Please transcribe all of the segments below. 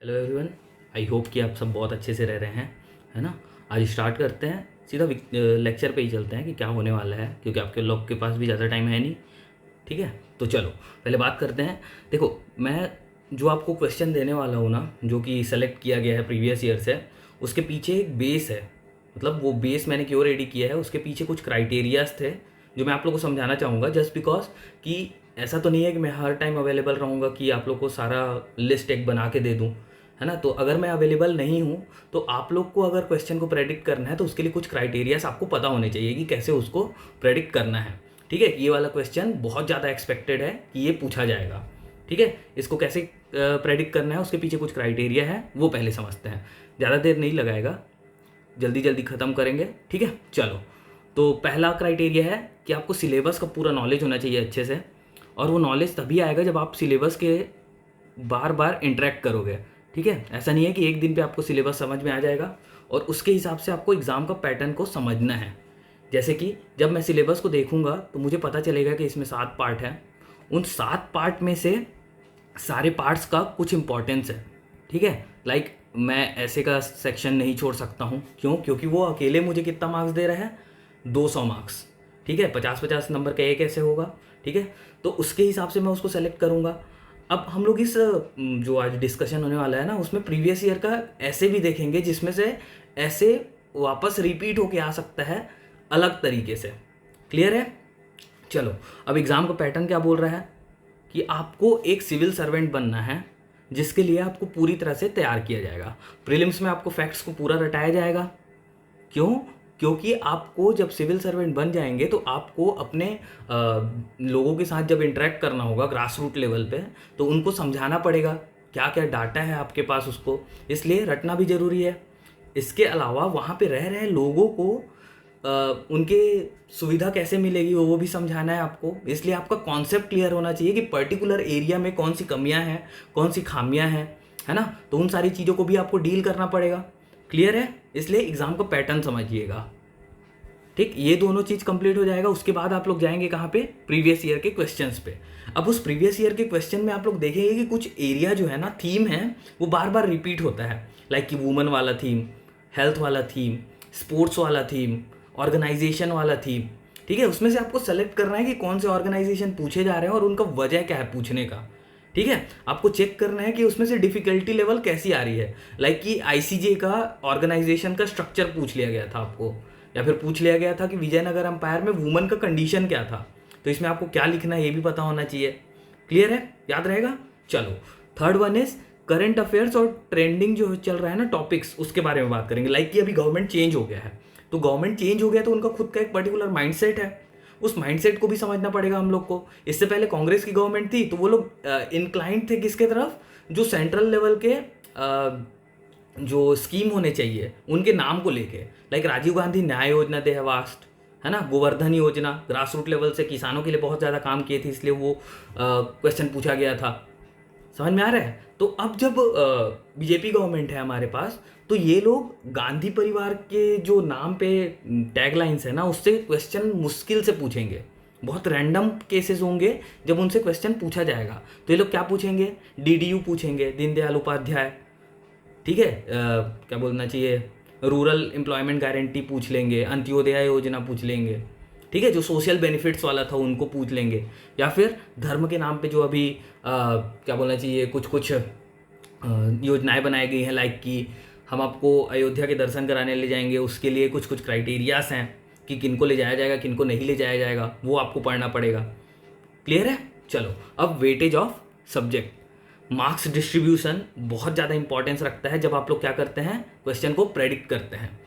Hello everyone. I hope कि आप सब बहुत अच्छे से रह रहे हैं, है ना। आज स्टार्ट करते हैं, सीधा लेक्चर पे ही चलते हैं कि क्या होने वाला है, क्योंकि आपके लोग के पास भी ज़्यादा टाइम है नहीं। ठीक है, तो चलो पहले बात करते हैं। देखो, मैं जो आपको क्वेश्चन देने वाला हूँ ना, जो कि सेलेक्ट किया गया है प्रीवियस ईयर से, उसके पीछे एक बेस है। मतलब वो बेस मैंने क्यों रेडी किया है, उसके पीछे कुछ क्राइटेरियाज थे जो मैं आप लोगों को समझाना चाहूँगा। जस्ट बिकॉज कि ऐसा तो नहीं है कि मैं हर टाइम अवेलेबल रहूँगा कि आप लोग को सारा लिस्ट एक बना के दे दूँ, है ना। तो अगर मैं अवेलेबल नहीं हूँ तो आप लोग को अगर क्वेश्चन को प्रेडिक्ट करना है तो उसके लिए कुछ क्राइटेरियाज आपको पता होने चाहिए कि कैसे उसको प्रेडिक्ट करना है। ठीक है, ये वाला क्वेश्चन बहुत ज़्यादा एक्सपेक्टेड है कि ये पूछा जाएगा। ठीक है, इसको कैसे प्रेडिक्ट करना है, उसके पीछे कुछ क्राइटेरिया है, वो पहले समझते हैं। ज़्यादा देर नहीं लगाएगा, जल्दी जल्दी ख़त्म करेंगे। ठीक है, चलो। तो पहला क्राइटेरिया है कि आपको सिलेबस का पूरा नॉलेज होना चाहिए अच्छे से, और वो नॉलेज तभी आएगा जब आप सिलेबस के बार बार इंटरेक्ट करोगे। ठीक है, ऐसा नहीं है कि एक दिन पे आपको सिलेबस समझ में आ जाएगा और उसके हिसाब से आपको एग्ज़ाम का पैटर्न को समझना है। जैसे कि जब मैं सिलेबस को देखूंगा तो मुझे पता चलेगा कि इसमें 7 पार्ट हैं। उन 7 पार्ट में से सारे पार्ट्स का कुछ इंपॉर्टेंस है। ठीक है, लाइक मैं ऐसे का सेक्शन नहीं छोड़ सकता हूँ। क्यों? क्योंकि वो अकेले मुझे कितना मार्क्स दे रहा है, 200 मार्क्स। ठीक है, 50-50 नंबर का एक ऐसे होगा। ठीक है, तो उसके हिसाब से मैं उसको सेलेक्ट करूँगा। अब हम लोग इस जो आज डिस्कशन होने वाला है ना, उसमें प्रीवियस ईयर का ऐसे भी देखेंगे जिसमें से ऐसे वापस रिपीट होके आ सकता है अलग तरीके से। क्लियर है? चलो, अब एग्ज़ाम का पैटर्न क्या बोल रहा है कि आपको एक सिविल सर्वेंट बनना है, जिसके लिए आपको पूरी तरह से तैयार किया जाएगा। प्रीलिम्स में आपको फैक्ट्स को पूरा रटाया जाएगा। क्यों? क्योंकि आपको जब सिविल सर्वेंट बन जाएंगे तो आपको अपने लोगों के साथ जब इंटरेक्ट करना होगा ग्रास रूट लेवल पे, तो उनको समझाना पड़ेगा क्या क्या डाटा है आपके पास, उसको इसलिए रटना भी ज़रूरी है। इसके अलावा वहाँ पे रह रहे लोगों को उनके सुविधा कैसे मिलेगी वो भी समझाना है आपको। इसलिए आपका कॉन्सेप्ट क्लियर होना चाहिए कि पर्टिकुलर एरिया में कौन सी कमियां हैं, कौन सी खामियां हैं, है ना। तो उन सारी चीज़ों को भी आपको डील करना पड़ेगा। क्लियर है? इसलिए एग्ज़ाम का पैटर्न समझिएगा। ठीक, ये दोनों चीज़ कंप्लीट हो जाएगा, उसके बाद आप लोग जाएंगे कहाँ पे? प्रीवियस ईयर के क्वेश्चंस पे। अब उस प्रीवियस ईयर के क्वेश्चन में आप लोग देखेंगे कि कुछ एरिया जो है ना, थीम है, वो बार बार रिपीट होता है। लाइक कि वुमन वाला थीम, हेल्थ वाला थीम, स्पोर्ट्स वाला थीम, ऑर्गेनाइजेशन वाला थीम। ठीक है, उसमें से आपको सेलेक्ट करना है कि कौन से ऑर्गेनाइजेशन पूछे जा रहे हैं और उनका वजह क्या है पूछने का। ठीक है, आपको चेक करना है कि उसमें से डिफिकल्टी लेवल कैसी आ रही है। लाइक कि आईसीजे का ऑर्गेनाइजेशन का स्ट्रक्चर पूछ लिया गया था आपको, या फिर पूछ लिया गया था कि विजयनगर अंपायर में वुमन का कंडीशन क्या था, तो इसमें आपको क्या लिखना है ये भी पता होना चाहिए। क्लियर है? याद रहेगा? चलो, third one is current affairs और ट्रेंडिंग जो चल रहा है ना टॉपिक्स, उसके बारे में बात करेंगे। लाइक कि अभी गवर्नमेंट चेंज हो गया है, तो गवर्नमेंट चेंज हो गया तो उनका खुद का एक पर्टिकुलर माइंडसेट है, उस माइंडसेट को भी समझना पड़ेगा हम लोग को। इससे पहले कांग्रेस की गवर्नमेंट थी तो वो लोग इंक्लाइंड थे किसके तरफ? जो सेंट्रल लेवल के जो स्कीम होने चाहिए उनके नाम को लेके। लाइक राजीव गांधी न्याय योजना दे है वास्ट, है ना। गोवर्धन योजना ग्रास रूट लेवल से किसानों के लिए बहुत ज़्यादा काम किए थे, इसलिए वो क्वेश्चन पूछा गया था। समझ में आ रहा है? तो अब जब बीजेपी गवर्नमेंट है हमारे पास, तो ये लोग गांधी परिवार के जो नाम पे टैगलाइंस है ना, उससे क्वेश्चन मुश्किल से पूछेंगे। बहुत रैंडम केसेस होंगे जब उनसे क्वेश्चन पूछा जाएगा। तो ये लोग क्या पूछेंगे? डीडीयू पूछेंगे, दीनदयाल उपाध्याय। ठीक है, क्या बोलना चाहिए, रूरल एम्प्लॉयमेंट गारंटी पूछ लेंगे, अंत्योदय योजना पूछ लेंगे। ठीक है, जो सोशल बेनिफिट्स वाला था उनको पूछ लेंगे। या फिर धर्म के नाम पे जो अभी क्या बोलना चाहिए, कुछ कुछ योजनाएं बनाई गई हैं। लाइक कि हम आपको अयोध्या के दर्शन कराने ले जाएंगे, उसके लिए कुछ कुछ क्राइटेरियाज हैं कि किनको ले जाया जाएगा, किनको नहीं ले जाया जाएगा, वो आपको पढ़ना पड़ेगा। क्लियर है? चलो, अब weightage of subject, marks distribution बहुत ज़्यादा इंपॉर्टेंस रखता है जब आप लोग क्या करते हैं, क्वेश्चन को प्रेडिक्ट करते हैं।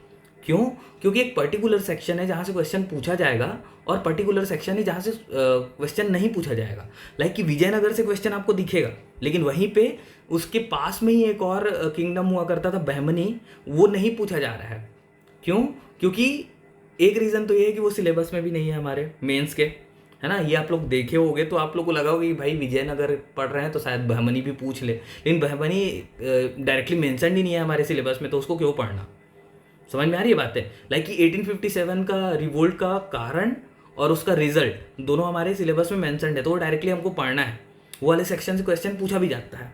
क्यों? क्योंकि एक पर्टिकुलर सेक्शन है जहाँ से क्वेश्चन पूछा जाएगा और पर्टिकुलर सेक्शन है जहाँ से क्वेश्चन नहीं पूछा जाएगा। लाइक कि विजयनगर से क्वेश्चन आपको दिखेगा, लेकिन वहीं पे उसके पास में ही एक और किंगडम हुआ करता था बहमनी, वो नहीं पूछा जा रहा है। क्यों? क्योंकि एक रीज़न तो ये है कि वो सिलेबस में भी नहीं है हमारे मेंस के, है ना। ये आप लोग देखे होगे तो आप लोग को लगा होगा कि भाई विजयनगर पढ़ रहे हैं तो शायद बहमनी भी पूछ ले, लेकिन बहमनी डायरेक्टली मेंशन ही नहीं है हमारे सिलेबस में, तो उसको क्यों पढ़ना। समझ में आ रही है बातें? लाइक कि 1857 का रिवोल्ट का कारण और उसका रिजल्ट दोनों हमारे सिलेबस में मेंशन है, तो वो डायरेक्टली हमको पढ़ना है। वो वाले सेक्शन से क्वेश्चन पूछा भी जाता है।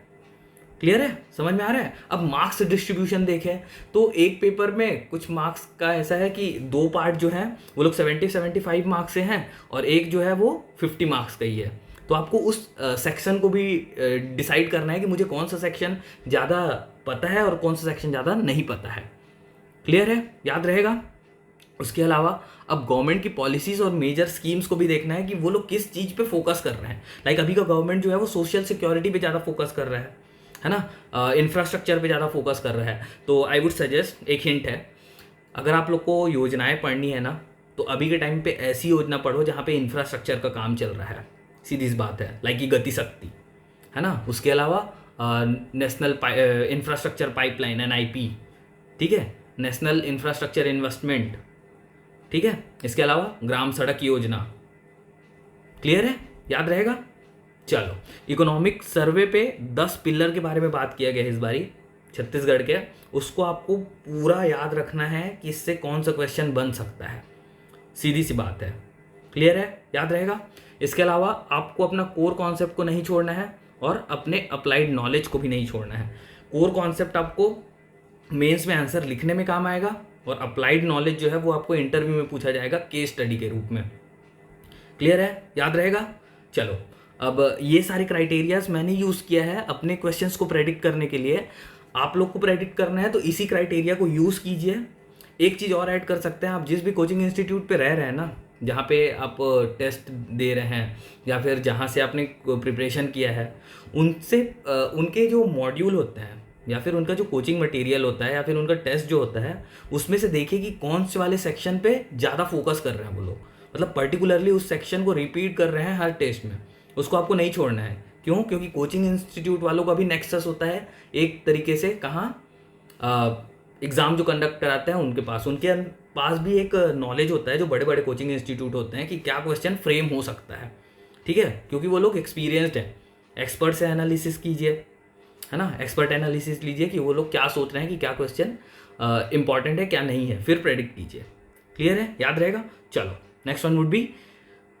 क्लियर है, समझ में आ रहा है। अब मार्क्स डिस्ट्रीब्यूशन देखें तो एक पेपर में कुछ मार्क्स का ऐसा है कि 2 पार्ट जो है वो लोग 75 मार्क्स से हैं और एक जो है वो 50 मार्क्स का ही है। तो आपको उस सेक्शन को भी डिसाइड करना है कि मुझे कौन सा सेक्शन ज़्यादा पता है और कौन सा सेक्शन ज़्यादा नहीं पता है। क्लियर है, याद रहेगा। उसके अलावा अब गवर्नमेंट की पॉलिसीज़ और मेजर स्कीम्स को भी देखना है कि वो लोग किस चीज़ पे फोकस कर रहे हैं। लाइक अभी का गवर्नमेंट जो है वो सोशल सिक्योरिटी पे ज़्यादा फोकस कर रहा है ना, इंफ्रास्ट्रक्चर पे ज़्यादा फोकस कर रहा है। तो आई वुड सजेस्ट, एक हिंट है, अगर आप लोग को योजनाएं पढ़नी है ना तो अभी के टाइम पे ऐसी योजना पढ़ो जहाँ पे इंफ्रास्ट्रक्चर का काम चल रहा है। सीधी सी बात है, लाइक की गति शक्ति है ना। उसके अलावा नेशनल इंफ्रास्ट्रक्चर पाइपलाइन NIP, ठीक है, नेशनल इंफ्रास्ट्रक्चर इन्वेस्टमेंट, ठीक है। इसके अलावा ग्राम सड़क योजना। क्लियर है, याद रहेगा। चलो, इकोनॉमिक सर्वे पे 10 पिलर के बारे में बात किया गया है इस बारी छत्तीसगढ़ के। उसको आपको पूरा याद रखना है कि इससे कौन सा क्वेश्चन बन सकता है, सीधी सी बात है। क्लियर है, याद रहेगा। इसके अलावा आपको अपना कोर कॉन्सेप्ट को नहीं छोड़ना है और अपने अप्लाइड नॉलेज को भी नहीं छोड़ना है। कोर कॉन्सेप्ट आपको मेंस में आंसर लिखने में काम आएगा और अप्लाइड नॉलेज जो है वो आपको इंटरव्यू में पूछा जाएगा केस स्टडी के रूप में। क्लियर है, याद रहेगा। चलो, अब ये सारे क्राइटेरियाज मैंने यूज़ किया है अपने क्वेश्चंस को प्रेडिक्ट करने के लिए। आप लोग को प्रेडिक्ट करना है तो इसी क्राइटेरिया को यूज़ कीजिए। एक चीज़ और ऐड कर सकते हैं, आप जिस भी कोचिंग इंस्टीट्यूट पे रह रहे हैं ना, जहाँ पे आप टेस्ट दे रहे हैं या फिर जहाँ से आपने प्रिपरेशन किया है, उनसे उनके जो मॉड्यूल होते हैं या फिर उनका जो कोचिंग मटेरियल होता है या फिर उनका टेस्ट जो होता है, उसमें से देखिए कि कौन से वाले सेक्शन पे ज़्यादा फोकस कर रहे हैं वो लोग। मतलब पर्टिकुलरली उस सेक्शन को रिपीट कर रहे हैं हर टेस्ट में, उसको आपको नहीं छोड़ना है। क्यों? क्योंकि कोचिंग इंस्टीट्यूट वालों का भी नेक्सस होता है एक तरीके से, कहाँ एग्ज़ाम जो कंडक्ट कराते हैं उनके पास भी एक नॉलेज होता है जो बड़े बड़े कोचिंग इंस्टीट्यूट होते हैं कि क्या क्वेश्चन फ्रेम हो सकता है, ठीक है। क्योंकि वो लोग एक्सपीरियंस्ड हैं, एक्सपर्ट से एनालिसिस कीजिए, है ना, एक्सपर्ट एनालिसिस लीजिए कि वो लोग क्या सोच रहे हैं कि क्या क्वेश्चन इंपॉर्टेंट है क्या नहीं है, फिर प्रेडिक्ट कीजिए। क्लियर है, याद रहेगा। चलो, नेक्स्ट वन वुड बी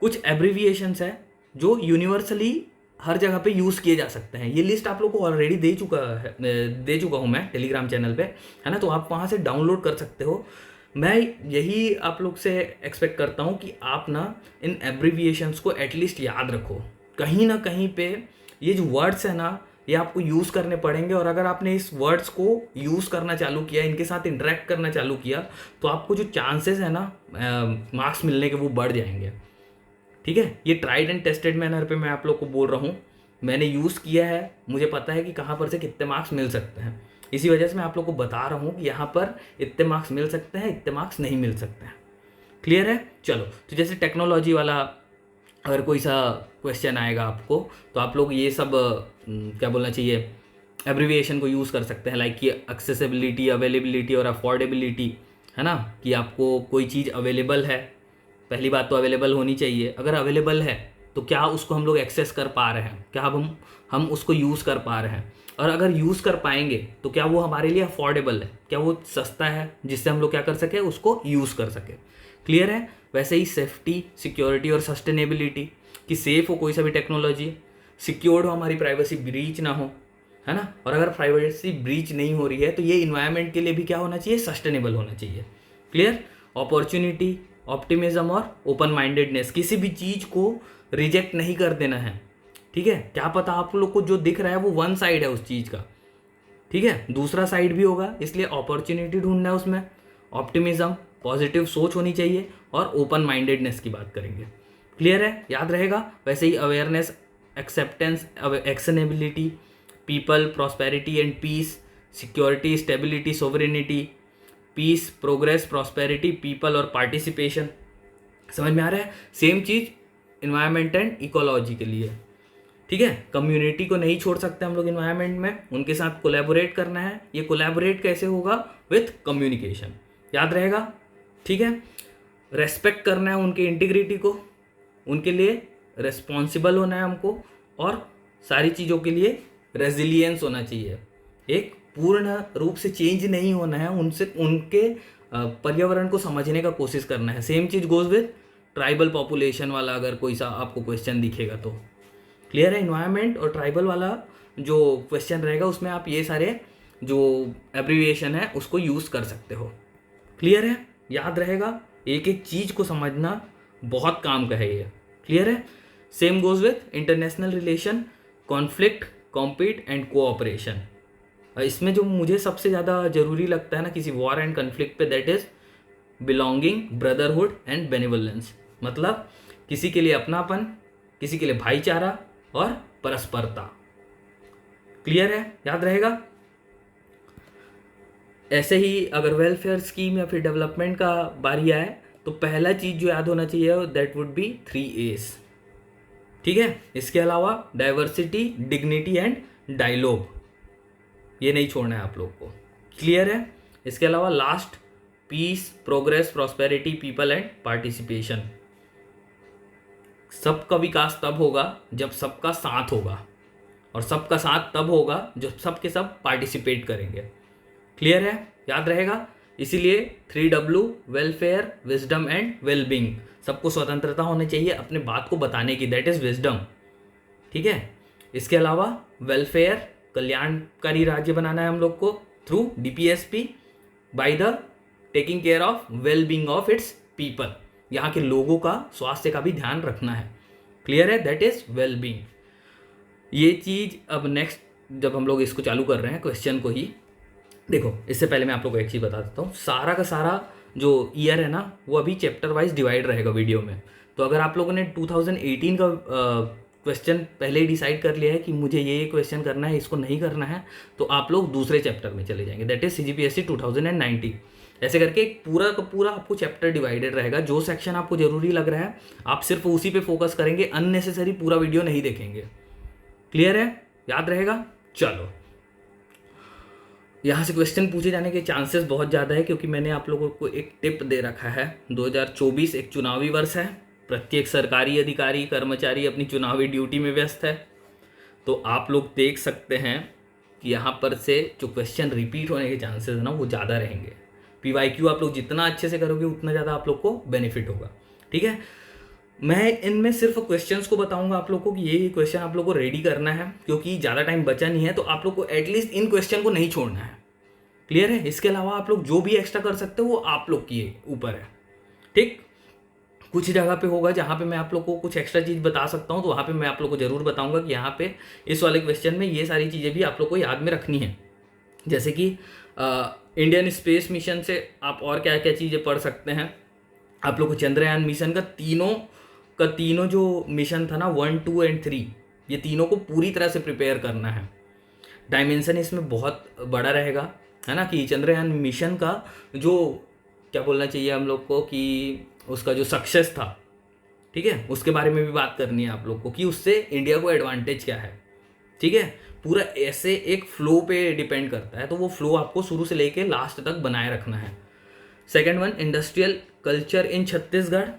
कुछ एब्रीविएशंस है जो यूनिवर्सली हर जगह पे यूज़ किए जा सकते हैं। ये लिस्ट आप लोग को ऑलरेडी दे चुका हूँ मैं टेलीग्राम चैनल पे, है ना, तो आप वहाँ से डाउनलोड कर सकते हो। मैं यही आप लोग से एक्सपेक्ट करता हूँ कि आप ना इन एब्रीविएशंस को एटलीस्ट याद रखो। कहीं ना कहीं पे ये जो वर्ड्स है ना, ये आपको यूज़ करने पड़ेंगे और अगर आपने इस वर्ड्स को यूज़ करना चालू किया, इनके साथ इंटरेक्ट करना चालू किया, तो आपको जो चांसेस है ना मार्क्स मिलने के, वो बढ़ जाएंगे। ठीक है, ये ट्राइड एंड टेस्टेड मैनर पे मैं आप लोग को बोल रहा हूँ, मैंने यूज़ किया है, मुझे पता है कि कहाँ पर से कितने मार्क्स मिल सकते हैं। इसी वजह से मैं आप लोग को बता रहा हूँ कि यहाँ पर इतने मार्क्स मिल सकते हैं, इतने मार्क्स नहीं मिल सकते हैं। क्लियर है। चलो, तो जैसे टेक्नोलॉजी वाला अगर कोई सा क्वेश्चन आएगा आपको, तो आप लोग ये सब क्या बोलना चाहिए, एब्रीविएशन को यूज़ कर सकते हैं। लाइक कि एक्सेसिबिलिटी, अवेलेबिलिटी और अफोर्डेबिलिटी, है ना, कि आपको कोई चीज़ अवेलेबल है, पहली बात तो अवेलेबल होनी चाहिए। अगर अवेलेबल है तो क्या उसको हम लोग एक्सेस कर पा रहे हैं, क्या हम उसको यूज़ कर पा रहे हैं, और अगर यूज़ कर पाएंगे तो क्या वो हमारे लिए अफोर्डेबल है, क्या वो सस्ता है जिससे हम लोग क्या कर सके, उसको यूज़ कर सके। क्लियर है। वैसे ही सेफ्टी, सिक्योरिटी और सस्टेनेबिलिटी, कि सेफ हो कोई सा भी टेक्नोलॉजी, सिक्योर्ड हो, हमारी प्राइवेसी ब्रीच ना हो, है ना, और अगर प्राइवेसी ब्रीच नहीं हो रही है तो ये इन्वायरमेंट के लिए भी क्या होना चाहिए, सस्टेनेबल होना चाहिए। क्लियर। अपॉर्चुनिटी, ऑप्टिमिज्म और ओपन माइंडेडनेस, किसी भी चीज़ को रिजेक्ट नहीं कर देना है। ठीक है, क्या पता आप लोग को जो दिख रहा है वो वन साइड है उस चीज़ का, ठीक है, दूसरा साइड भी होगा, इसलिए अपॉर्चुनिटी ढूंढना है उसमें, ऑप्टिमिज्म, पॉजिटिव सोच होनी चाहिए, और ओपन माइंडेडनेस की बात करेंगे। क्लियर है, याद रहेगा। वैसे ही awareness, acceptance, actionability, people, prosperity and peace, security, stability, sovereignty, peace, progress, prosperity, people और पार्टिसिपेशन। समझ में आ रहा है। सेम चीज़ इन्वायरमेंट एंड इकोलॉजी के लिए। ठीक है, कम्युनिटी को नहीं छोड़ सकते हम लोग इन्वायरमेंट में, उनके साथ कोलैबोरेट करना है। ये कोलैबोरेट कैसे होगा, विथ कम्युनिकेशन, याद रहेगा। ठीक है, रेस्पेक्ट करना है उनके इंटीग्रिटी को, उनके लिए रेस्पॉन्सिबल होना है हमको, और सारी चीज़ों के लिए रेजिलियंस होना चाहिए। एक पूर्ण रूप से चेंज नहीं होना है, उनसे उनके पर्यावरण को समझने का कोशिश करना है। Same cheese goes with tribal population वाला, अगर कोई सा आपको क्वेश्चन दिखेगा तो। क्लियर है। इन्वायरमेंट और ट्राइबल वाला जो क्वेश्चन रहेगा उसमें आप ये सारे जो एब्रीविएशन है उसको यूज़ कर सकते हो। क्लियर है? याद रहेगा, एक एक चीज़ को समझना बहुत काम का है ये। क्लियर है? Same goes with international relation, conflict, compete and cooperation. इसमें जो मुझे सबसे ज़्यादा ज़रूरी लगता है ना किसी वॉर एंड कन्फ्लिक्ट पे, that is belonging, brotherhood and benevolence. मतलब किसी के लिए अपनापन, किसी के लिए भाईचारा और परस्परता। क्लियर है? याद रहेगा। ऐसे ही अगर वेलफेयर स्कीम या फिर डेवलपमेंट का बारी आए तो पहला चीज़ जो याद होना चाहिए दैट वुड बी 3 A's। ठीक है? इसके अलावा डाइवर्सिटी, डिग्निटी एंड डायलॉग, ये नहीं छोड़ना है आप लोग को। क्लियर है? इसके अलावा last, peace, progress, prosperity, people and participation. सबका विकास तब होगा जब सबका साथ होगा, और सबका साथ तब होगा जब सबके सब पार्टिसिपेट करेंगे। क्लियर है? याद रहेगा। इसीलिए 3W, welfare, wisdom and wellbeing. सबको स्वतंत्रता होनी चाहिए अपने बात को बताने की, दैट इज विजडम। ठीक है? इसके अलावा वेलफेयर, कल्याणकारी राज्य बनाना है हम लोग को through DPSP by the taking care of wellbeing of its people. यहाँ के लोगों का स्वास्थ्य का भी ध्यान रखना है। क्लियर है? That is wellbeing. ये चीज़ अब नेक्स्ट जब हम लोग इसको चालू कर रहे हैं क्वेश्चन को ही, देखो इससे पहले मैं आप लोग को एक चीज़ बता देता हूँ। सारा का सारा जो ईयर है ना वो अभी चैप्टर वाइज डिवाइड रहेगा वीडियो में। तो अगर आप लोगों ने 2018 का क्वेश्चन पहले ही डिसाइड कर लिया है कि मुझे ये क्वेश्चन करना है, इसको नहीं करना है, तो आप लोग दूसरे चैप्टर में चले जाएंगे, दैट इज CGPSC 2019। ऐसे करके एक पूरा का पूरा आपको चैप्टर डिवाइडेड रहेगा। जो सेक्शन आपको जरूरी लग रहा है आप सिर्फ उसी पे फोकस करेंगे, अननेसेसरी पूरा वीडियो नहीं देखेंगे। क्लियर है? याद रहेगा। चलो, यहाँ से क्वेश्चन पूछे जाने के चांसेस बहुत ज़्यादा है क्योंकि मैंने आप लोगों को एक टिप दे रखा है। 2024 एक चुनावी वर्ष है, प्रत्येक सरकारी अधिकारी कर्मचारी अपनी चुनावी ड्यूटी में व्यस्त है। तो आप लोग देख सकते हैं कि यहाँ पर से जो क्वेश्चन रिपीट होने के चांसेस है ना वो ज़्यादा रहेंगे। PYQ आप लोग जितना अच्छे से करोगे उतना ज़्यादा आप लोग को बेनिफिट होगा। ठीक है? मैं इनमें सिर्फ क्वेश्चंस को बताऊंगा आप लोग को कि ये क्वेश्चन आप लोग को रेडी करना है क्योंकि ज़्यादा टाइम बचा नहीं है, तो आप लोग को एटलीस्ट इन क्वेश्चन को नहीं छोड़ना है। क्लियर है? इसके अलावा आप लोग जो भी एक्स्ट्रा कर सकते हो वो आप लोग की ऊपर है। ठीक? कुछ जगह पे होगा जहाँ पे मैं आप लोग को कुछ एक्स्ट्रा चीज़ बता सकता हूँ, तो वहाँ पे मैं आप लोग को ज़रूर बताऊंगा कि यहाँ पे इस वाले क्वेश्चन में ये सारी चीज़ें भी आप लोग को याद में रखनी है। जैसे कि इंडियन स्पेस मिशन से आप और क्या क्या चीज़ें पढ़ सकते हैं। आप लोग को चंद्रयान मिशन का तीनों जो मिशन था ना 1, 2 एंड 3, ये तीनों को पूरी तरह से प्रिपेयर करना है। डायमेंशन इसमें बहुत बड़ा रहेगा, है ना, कि चंद्रयान मिशन का जो क्या बोलना चाहिए हम लोग को कि उसका जो सक्सेस था, ठीक है, उसके बारे में भी बात करनी है आप लोग को कि उससे इंडिया को एडवांटेज क्या है। ठीक है? पूरा ऐसे एक फ्लो पे डिपेंड करता है, तो वो फ्लो आपको शुरू से लेके लास्ट तक बनाए रखना है। Second one, industrial culture in Chhattisgarh.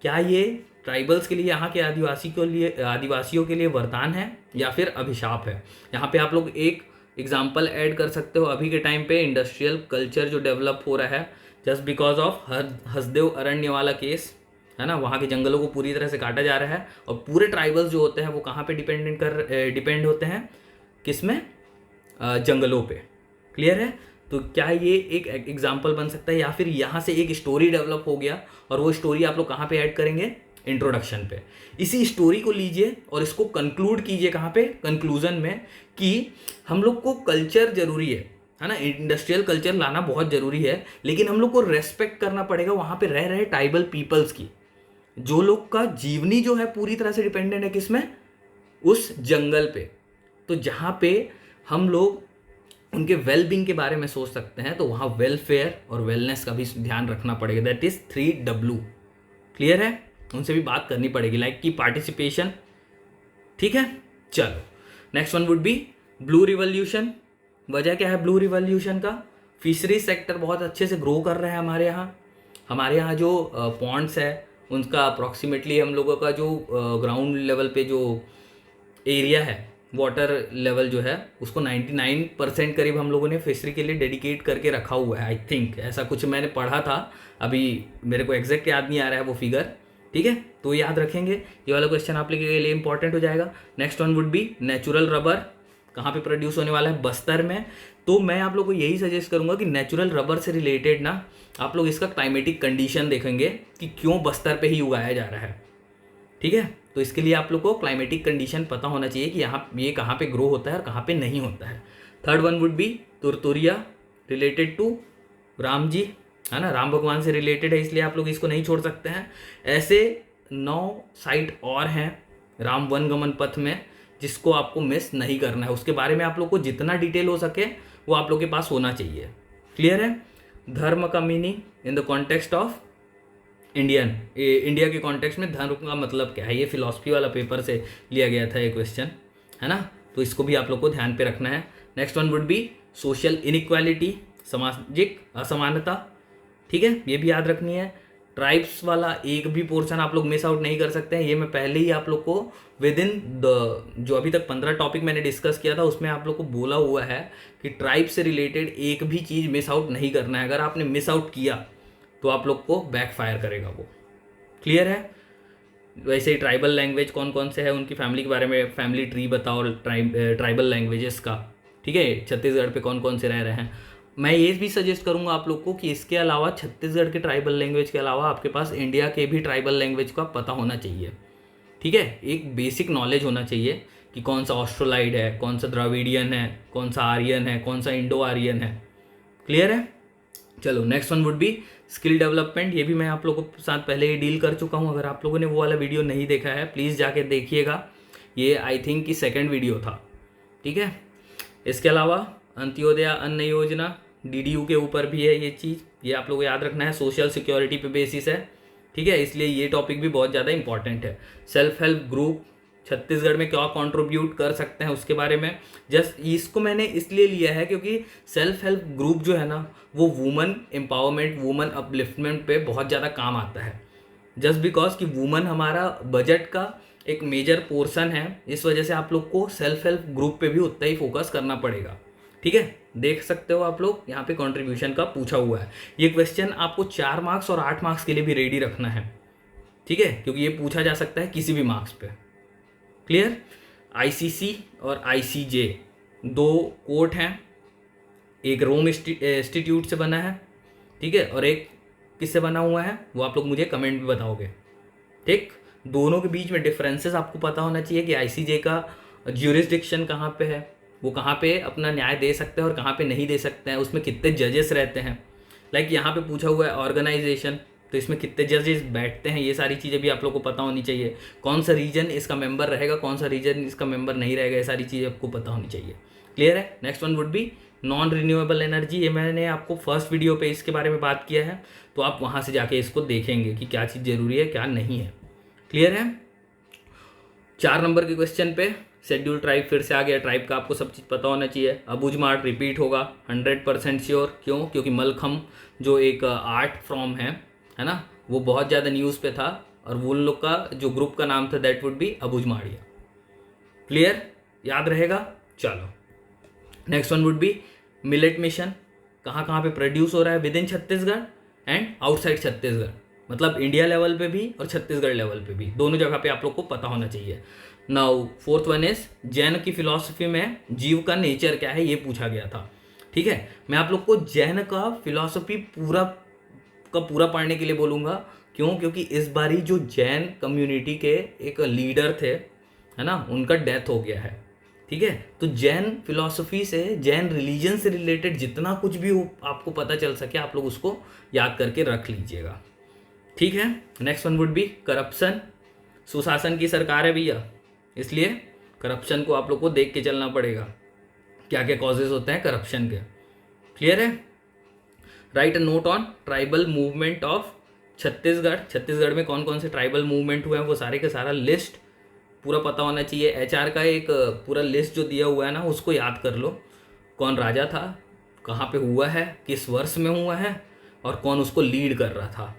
क्या ये ट्राइबल्स के लिए, यहाँ के आदिवासियों के लिए वरदान है या फिर अभिशाप है? यहाँ पे आप लोग एक एग्जाम्पल ऐड कर सकते हो। अभी के टाइम पे इंडस्ट्रियल कल्चर जो डेवलप हो रहा है जस्ट बिकॉज ऑफ हसदेव अरण्य वाला केस, है ना, वहाँ के जंगलों को पूरी तरह से काटा जा रहा है और पूरे ट्राइबल्स जो होते हैं वो कहाँ पे डिपेंड होते हैं, किसमें? जंगलों पे। क्लियर है? तो क्या ये एक एग्जाम्पल बन सकता है या फिर यहाँ से एक स्टोरी डेवलप हो गया और वो स्टोरी आप लोग कहाँ पे ऐड करेंगे? इंट्रोडक्शन पे। इसी स्टोरी को लीजिए और इसको कंक्लूड कीजिए कहाँ पे? कंक्लूजन में, कि हम लोग को कल्चर जरूरी है ना, इंडस्ट्रियल कल्चर लाना बहुत ज़रूरी है, लेकिन हम लोग को रेस्पेक्ट करना पड़ेगा वहाँ पे रह रहे ट्राइबल पीपल्स की, जो लोग का जीवनी जो है पूरी तरह से डिपेंडेंट है किसमें? उस जंगल पे। तो जहाँ पे हम लोग उनके वेलबींग के बारे में सोच सकते हैं, तो वहाँ वेलफेयर और वेलनेस का भी ध्यान रखना पड़ेगा, दैट इज 3W। क्लियर है? उनसे भी बात करनी पड़ेगी, लाइक की पार्टिसिपेशन। ठीक है? चलो, next one would B blue revolution. वजह क्या है ब्लू रिवॉल्यूशन का? फिशरी सेक्टर बहुत अच्छे से ग्रो कर रहे हैं हमारे यहाँ जो पॉन्ड्स है उनका अप्रॉक्सीमेटली हम लोगों का जो ग्राउंड लेवल पे जो एरिया है, वाटर लेवल जो है उसको 99% करीब हम लोगों ने फिशरी के लिए डेडिकेट करके रखा हुआ है। आई थिंक ऐसा कुछ मैंने पढ़ा था, अभी मेरे को एग्जैक्ट याद नहीं आ रहा है वो फिगर। ठीक है? तो याद रखेंगे, ये वाला क्वेश्चन आप लोगों के लिए इंपॉर्टेंट हो जाएगा। Next one would B natural rubber, कहाँ पे प्रोड्यूस होने वाला है, बस्तर में। तो मैं आप लोग को यही सजेस्ट करूंगा कि नेचुरल रबर से रिलेटेड ना आप लोग इसका क्लाइमेटिक कंडीशन देखेंगे कि क्यों बस्तर पे ही उगाया जा रहा है। ठीक है, तो इसके लिए आप लोग को क्लाइमेटिक कंडीशन पता होना चाहिए कि यहाँ ये कहाँ पे ग्रो होता है और कहाँ पे नहीं होता है। Third one would be Turturiya, related to Ram ji, है ना, राम भगवान से रिलेटेड है, इसलिए आप लोग इसको नहीं छोड़ सकते हैं। ऐसे 9 साइट और हैं राम वन गमन पथ में जिसको आपको मिस नहीं करना है। उसके बारे में आप लोग को जितना डिटेल हो सके वो आप लोग के पास होना चाहिए। क्लियर है? धर्म का meaning in the context of India के कॉन्टेक्स्ट में धर्म का मतलब क्या है, ये फिलॉसफी वाला पेपर से लिया गया था ये क्वेश्चन, है ना, तो इसको भी आप लोग को ध्यान पे रखना है। Next one would B social inequality, सामाजिक असमानता। ठीक है, ये भी याद रखनी है। ट्राइब्स वाला एक भी पोर्शन आप लोग मिस आउट नहीं कर सकते हैं। ये मैं पहले ही आप लोग को विद इन द जो अभी तक 15 टॉपिक मैंने डिस्कस किया था उसमें आप लोग को बोला हुआ है कि ट्राइब से रिलेटेड एक भी चीज़ मिस आउट नहीं करना है। अगर आपने मिस आउट किया तो आप लोग को बैकफायर करेगा वो। क्लियर है? वैसे ही ट्राइबल लैंग्वेज कौन कौन से है उनकी फैमिली के बारे में फैमिली ट्री बताओ ट्राइबल लैंग्वेजेस का। ठीक है, छत्तीसगढ़ पे कौन कौन से रह रहे हैं। मैं ये भी सजेस्ट करूंगा आप लोग को कि इसके अलावा छत्तीसगढ़ के ट्राइबल लैंग्वेज के अलावा आपके पास इंडिया के भी ट्राइबल लैंग्वेज का पता होना चाहिए। ठीक है, एक बेसिक नॉलेज होना चाहिए कि कौन सा ऑस्ट्रोलाइड है, कौन सा द्रविडियन है, कौन सा आर्यन है, कौन सा इंडो आर्यन है। क्लियर है? चलो next one would B skill development. ये भी मैं आप लोगों के साथ पहले ही डील कर चुका हूँ। अगर आप लोगों ने वो वाला वीडियो नहीं देखा है प्लीज़ जाके देखिएगा, ये आई थिंक कि सेकंड वीडियो था। ठीक है, इसके अलावा अंत्योदय अन्न योजना DDU के ऊपर भी है ये चीज़, ये आप लोगों को याद रखना है। सोशल सिक्योरिटी पे बेसिस है। ठीक है, इसलिए ये टॉपिक भी बहुत ज़्यादा इंपॉर्टेंट है। सेल्फ हेल्प ग्रुप छत्तीसगढ़ में क्या कंट्रीब्यूट कर सकते हैं उसके बारे में जस्ट इसको मैंने इसलिए लिया है क्योंकि सेल्फ हेल्प ग्रुप जो है ना वो वुमन एम्पावरमेंट, वुमन अपलिफ्टमेंट पे बहुत ज़्यादा काम आता है। जस्ट बिकॉज कि वुमन हमारा बजट का एक मेजर पोर्शन है, इस वजह से आप लोग को सेल्फ हेल्प ग्रुप पे भी उतना ही फोकस करना पड़ेगा। ठीक है, देख सकते हो आप लोग यहाँ पे कंट्रीब्यूशन का पूछा हुआ है। ये क्वेश्चन आपको 4 मार्क्स और 8 मार्क्स के लिए भी रेडी रखना है। ठीक है, क्योंकि ये पूछा जा सकता है किसी भी मार्क्स पे। क्लियर? ICC और ICJ 2 कोर्ट हैं, एक रोम इंस्टीट्यूट से बना है, ठीक है, और एक किससे बना हुआ है वो आप लोग मुझे कमेंट में बताओगे। ठीक, दोनों के बीच में डिफरेंसेस आपको पता होना चाहिए कि ICJ का ज्यूरिसडिक्शन कहाँ पे है, वो कहाँ पे अपना न्याय दे सकते हैं और कहाँ पे नहीं दे सकते हैं, उसमें कितने जजेस रहते हैं। लाइक यहाँ पे पूछा हुआ है ऑर्गेनाइजेशन, तो इसमें कितने जजेस बैठते हैं, ये सारी चीज़ें भी आप लोग को पता होनी चाहिए। कौन सा रीजन इसका मेंबर रहेगा, कौन सा रीजन इसका मेंबर नहीं रहेगा, ये सारी चीज़ें आपको पता होनी चाहिए। क्लियर है? Next one would B non renewable energy. ये मैंने आपको फर्स्ट वीडियो पे इसके बारे में बात किया है, तो आप वहाँ से जाके इसको देखेंगे कि क्या चीज़ ज़रूरी है क्या नहीं है। क्लियर है? 4 नंबर के क्वेश्चन पे शेड्यूल ट्राइब फिर से आ गया। ट्राइब का आपको सब चीज़ पता होना चाहिए। अबुझमाड़ रिपीट होगा 100% श्योर। क्यों? क्योंकि मलखम जो एक आर्ट फॉर्म है ना, वो बहुत ज़्यादा न्यूज़ पे था और वो लोग का जो ग्रुप का नाम था that would B Abujhmaria. Clear? याद रहेगा? चलो next one would B millet mission. कहाँ कहाँ पे प्रोड्यूस हो रहा है with in Chhattisgarh and outside Chhattisgarh, मतलब इंडिया लेवल पे भी और छत्तीसगढ़ लेवल पे भी, दोनों जगह पे आप लोग को पता होना चाहिए। Now fourth one is Jain की फिलॉसफी में जीव का नेचर क्या है, ये पूछा गया था। ठीक है, मैं आप लोग को जैन का फिलॉसफी पूरा पढ़ने के लिए बोलूँगा। क्यों? क्योंकि इस बारी जो जैन कम्युनिटी के एक लीडर थे, है ना, उनका डेथ हो गया है। ठीक है, तो जैन फिलॉसफी से, जैन रिलीजन से रिलेटेड जितना कुछ भी आपको पता चल सके आप लोग उसको याद करके रख लीजिएगा। ठीक है, next one would B corruption. सुशासन की सरकार है भैया, इसलिए करप्शन को आप लोग को देख के चलना पड़ेगा, क्या क्या कॉजेज होते हैं करप्शन के। क्लियर है? Right a note on tribal movement of Chhattisgarh. Chhattisgarh में कौन कौन से ट्राइबल मूवमेंट हुए हैं वो सारे के सारा लिस्ट पूरा पता होना चाहिए। HR का एक पूरा लिस्ट जो दिया हुआ है ना उसको याद कर लो, कौन राजा था, कहाँ पे हुआ है, किस वर्ष में हुआ है और कौन उसको लीड कर रहा था।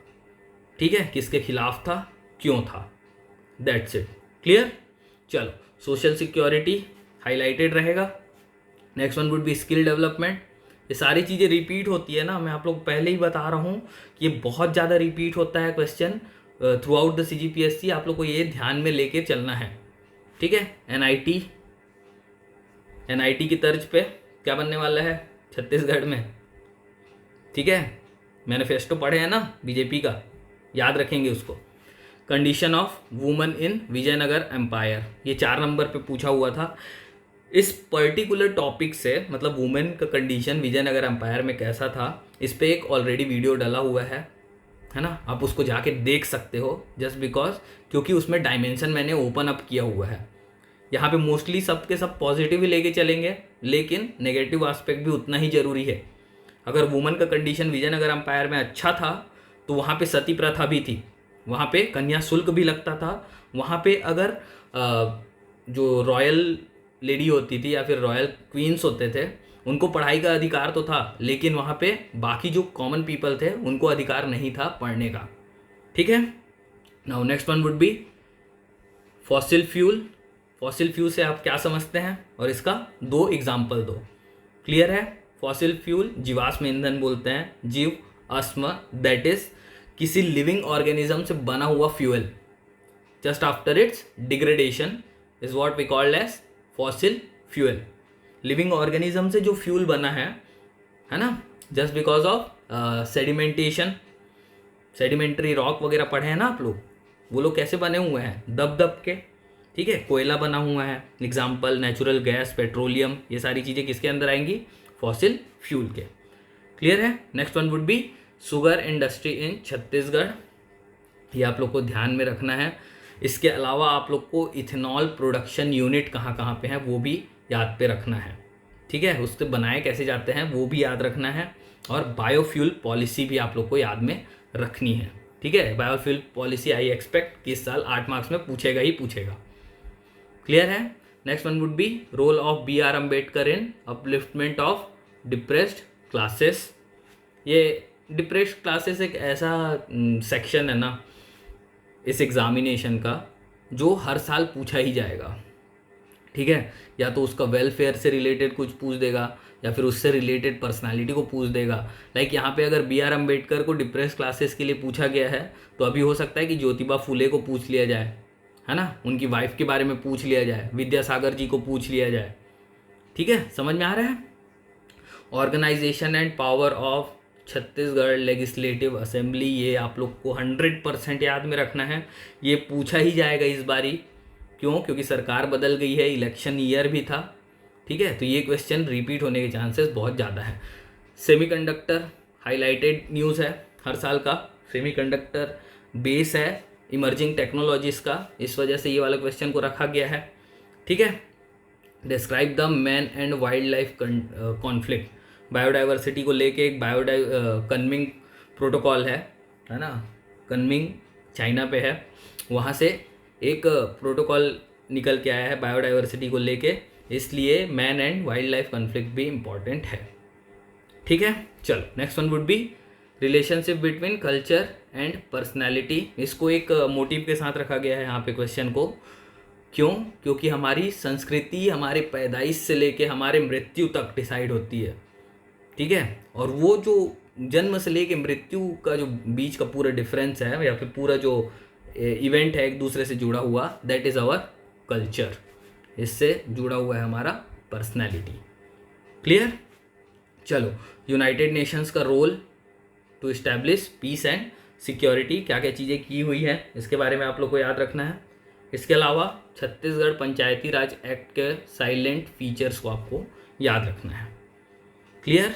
ठीक है, किसके खिलाफ था, क्यों था, दैट्स इट। क्लियर? चलो सोशल सिक्योरिटी हाईलाइटेड रहेगा। Next one would B skill development. ये सारी चीज़ें रिपीट होती है ना, मैं आप लोग पहले ही बता रहा हूँ कि ये बहुत ज़्यादा रिपीट होता है question through out the CGPSC। आप लोग को ये ध्यान में लेके चलना है। ठीक है, NIT एनआईटी की तर्ज पे क्या बनने वाला है छत्तीसगढ़ में, ठीक है। मैनिफेस्टो पढ़े हैं ना बीजेपी का, याद रखेंगे उसको। Condition of woman in Vijayanagara empire, ये 4 नंबर पे पूछा हुआ था। इस पर्टिकुलर टॉपिक से मतलब वुमेन का कंडीशन विजयनगर एम्पायर में कैसा था, इस पे एक ऑलरेडी वीडियो डला हुआ है ना, आप उसको जाके देख सकते हो। जस्ट बिकॉज क्योंकि उसमें डायमेंशन मैंने ओपन अप किया हुआ है। यहाँ पे मोस्टली सब के सब पॉजिटिव ही लेके चलेंगे, लेकिन नेगेटिव एस्पेक्ट भी उतना ही जरूरी है। अगर वुमेन का कंडीशन विजयनगर एम्पायर में अच्छा था तो वहाँ पे सती प्रथा भी थी, वहाँ पे कन्या शुल्क भी लगता था, वहाँ पे अगर जो रॉयल लेडी होती थी या फिर रॉयल क्वींस होते थे उनको पढ़ाई का अधिकार तो था, लेकिन वहाँ पे बाकी जो कॉमन पीपल थे उनको अधिकार नहीं था पढ़ने का, ठीक है। Now next one would B fossil fuel. Fossil fuel से आप क्या समझते हैं और इसका 2 एग्जाम्पल दो। क्लियर है? फॉसिल फ्यूल जीवाश्म ईंधन बोलते हैं, जीव अश्म, दैट इज किसी लिविंग ऑर्गेनिज्म से बना हुआ fuel just after its degradation is what we called as fossil fuel. Living organism से जो फ्यूल बना है ना, just because of sedimentation, sedimentary rock वगैरह पढ़े हैं ना आप लोग, वो लोग कैसे बने हुए हैं, दब दब के, ठीक है। कोयला बना हुआ है एग्जाम्पल, नेचुरल गैस, पेट्रोलियम, ये सारी चीज़ें किसके अंदर आएंगी, फॉसिल फ्यूल के। क्लियर है? Next one would B sugar industry in Chhattisgarh, ये आप लोग को ध्यान में रखना है। इसके अलावा आप लोग को इथेनॉल प्रोडक्शन यूनिट कहाँ कहाँ पे है वो भी याद पे रखना है, ठीक है। उससे बनाए कैसे जाते हैं वो भी याद रखना है, और बायोफ्यूल पॉलिसी भी आप लोग को याद में रखनी है, ठीक है। बायोफ्यूल पॉलिसी आई एक्सपेक्ट कि इस साल 8 मार्क्स में पूछेगा ही पूछेगा। क्लियर है? Next one would be role of B.R. Ambedkar in upliftment of depressed classes. ये डिप्रेस्ड क्लासेस एक ऐसा सेक्शन है ना इस एग्जामिनेशन का जो हर साल पूछा ही जाएगा, ठीक है। या तो उसका वेलफेयर से रिलेटेड कुछ पूछ देगा या फिर उससे रिलेटेड पर्सनालिटी को पूछ देगा। लाइक यहाँ पे अगर B.R. अम्बेडकर को डिप्रेस क्लासेस के लिए पूछा गया है तो अभी हो सकता है कि ज्योतिबा फुले को पूछ लिया जाए, है ना, उनकी वाइफ के बारे में पूछ लिया जाए, विद्यासागर जी को पूछ लिया जाए, ठीक है। समझ में आ रहा है? Organisation and power of Chhattisgarh legislative assembly, ये आप लोग को 100% याद में रखना है, ये पूछा ही जाएगा इस बारी। क्यों? क्योंकि सरकार बदल गई है, इलेक्शन ईयर भी था, ठीक है, तो ये क्वेश्चन रिपीट होने के चांसेस बहुत ज़्यादा है। सेमीकंडक्टर हाईलाइटेड न्यूज़ है हर साल का, सेमीकंडक्टर बेस है इमर्जिंग टेक्नोलॉजीज़ का, इस वजह से ये वाला क्वेश्चन को रखा गया है, ठीक है। Describe the man and wild life conflict, biodiversity को लेके एक कन्मिंग प्रोटोकॉल है ना, कन्मिंग चाइना पे है, वहाँ से एक प्रोटोकॉल निकल के आया है बायोडाइवर्सिटी को लेके, इसलिए man and wild life conflict भी इम्पॉर्टेंट है, ठीक है। चलो next one would B relationship between culture and personality. इसको एक मोटिव के साथ रखा गया है यहाँ पे क्वेश्चन को। क्यों? क्योंकि हमारी संस्कृति हमारे पैदाइश से लेके हमारे मृत्यु तक डिसाइड होती है, ठीक है। और वो जो जन्म से लेके मृत्यु का जो बीच का पूरा डिफरेंस है या फिर पूरा जो इवेंट है एक दूसरे से जुड़ा हुआ, दैट इज़ आवर कल्चर, इससे जुड़ा हुआ है हमारा पर्सनैलिटी। क्लियर? चलो, यूनाइटेड नेशंस का role to establish peace and security, क्या क्या चीज़ें की हुई है इसके बारे में आप लोग को याद रखना है। इसके अलावा छत्तीसगढ़ पंचायती राज एक्ट के साइलेंट फीचर्स को आपको याद रखना है। क्लियर?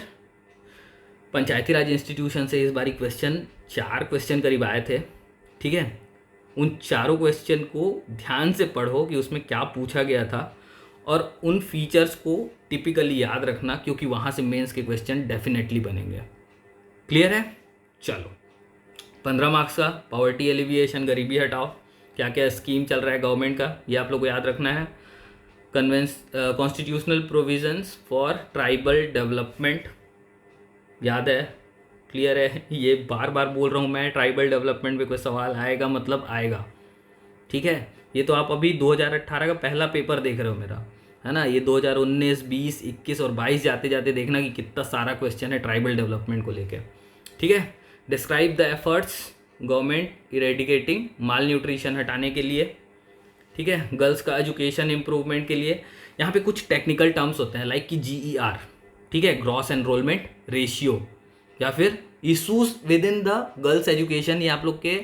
पंचायती राज इंस्टीट्यूशन से इस बारी 4 क्वेश्चन करीब आए थे, ठीक है। उन चारों क्वेश्चन को ध्यान से पढ़ो कि उसमें क्या पूछा गया था, और उन फीचर्स को टिपिकली याद रखना, क्योंकि वहाँ से मेंस के क्वेश्चन डेफिनेटली बनेंगे। क्लियर है? चलो, 15 मार्क्स का पॉवर्टी एलिविएशन, गरीबी हटाओ, क्या क्या स्कीम चल रहा है गवर्नमेंट का, ये आप लोग को याद रखना है। Constitutional provisions for tribal development, याद है? क्लियर है? ये बार बार बोल रहा हूँ मैं, ट्राइबल डेवलपमेंट पे कोई सवाल आएगा मतलब आएगा, ठीक है। ये तो आप अभी 2018 का पहला पेपर देख रहे हो मेरा, है ना। ये 2019, 20, 21 और 22 जाते जाते देखना कि कितना सारा क्वेश्चन है ट्राइबल डेवलपमेंट को लेके, ठीक है। Describe the efforts government eradicating mall nutrition हटाने के लिए, ठीक है, गर्ल्स का एजुकेशन इम्प्रूवमेंट के लिए। यहाँ पे कुछ टेक्निकल टर्म्स होते हैं लाइक कि GER, ठीक है, ग्रॉस एनरोलमेंट रेशियो, या फिर issues with in the girls education, ये आप लोग के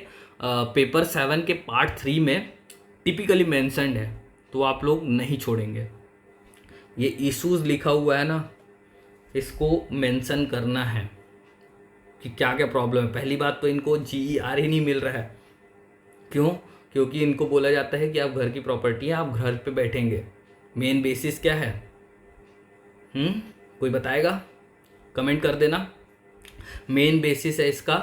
पेपर 7 के पार्ट 3 में टिपिकली मेंशन्ड है, तो आप लोग नहीं छोड़ेंगे। ये इशूज लिखा हुआ है ना, इसको मेंशन करना है कि क्या क्या प्रॉब्लम है। पहली बात तो इनको GER ही नहीं मिल रहा है, क्यों? क्योंकि इनको बोला जाता है कि आप घर की प्रॉपर्टी है, आप घर पे बैठेंगे। मेन बेसिस क्या है? कोई बताएगा? कमेंट कर देना। मेन बेसिस है इसका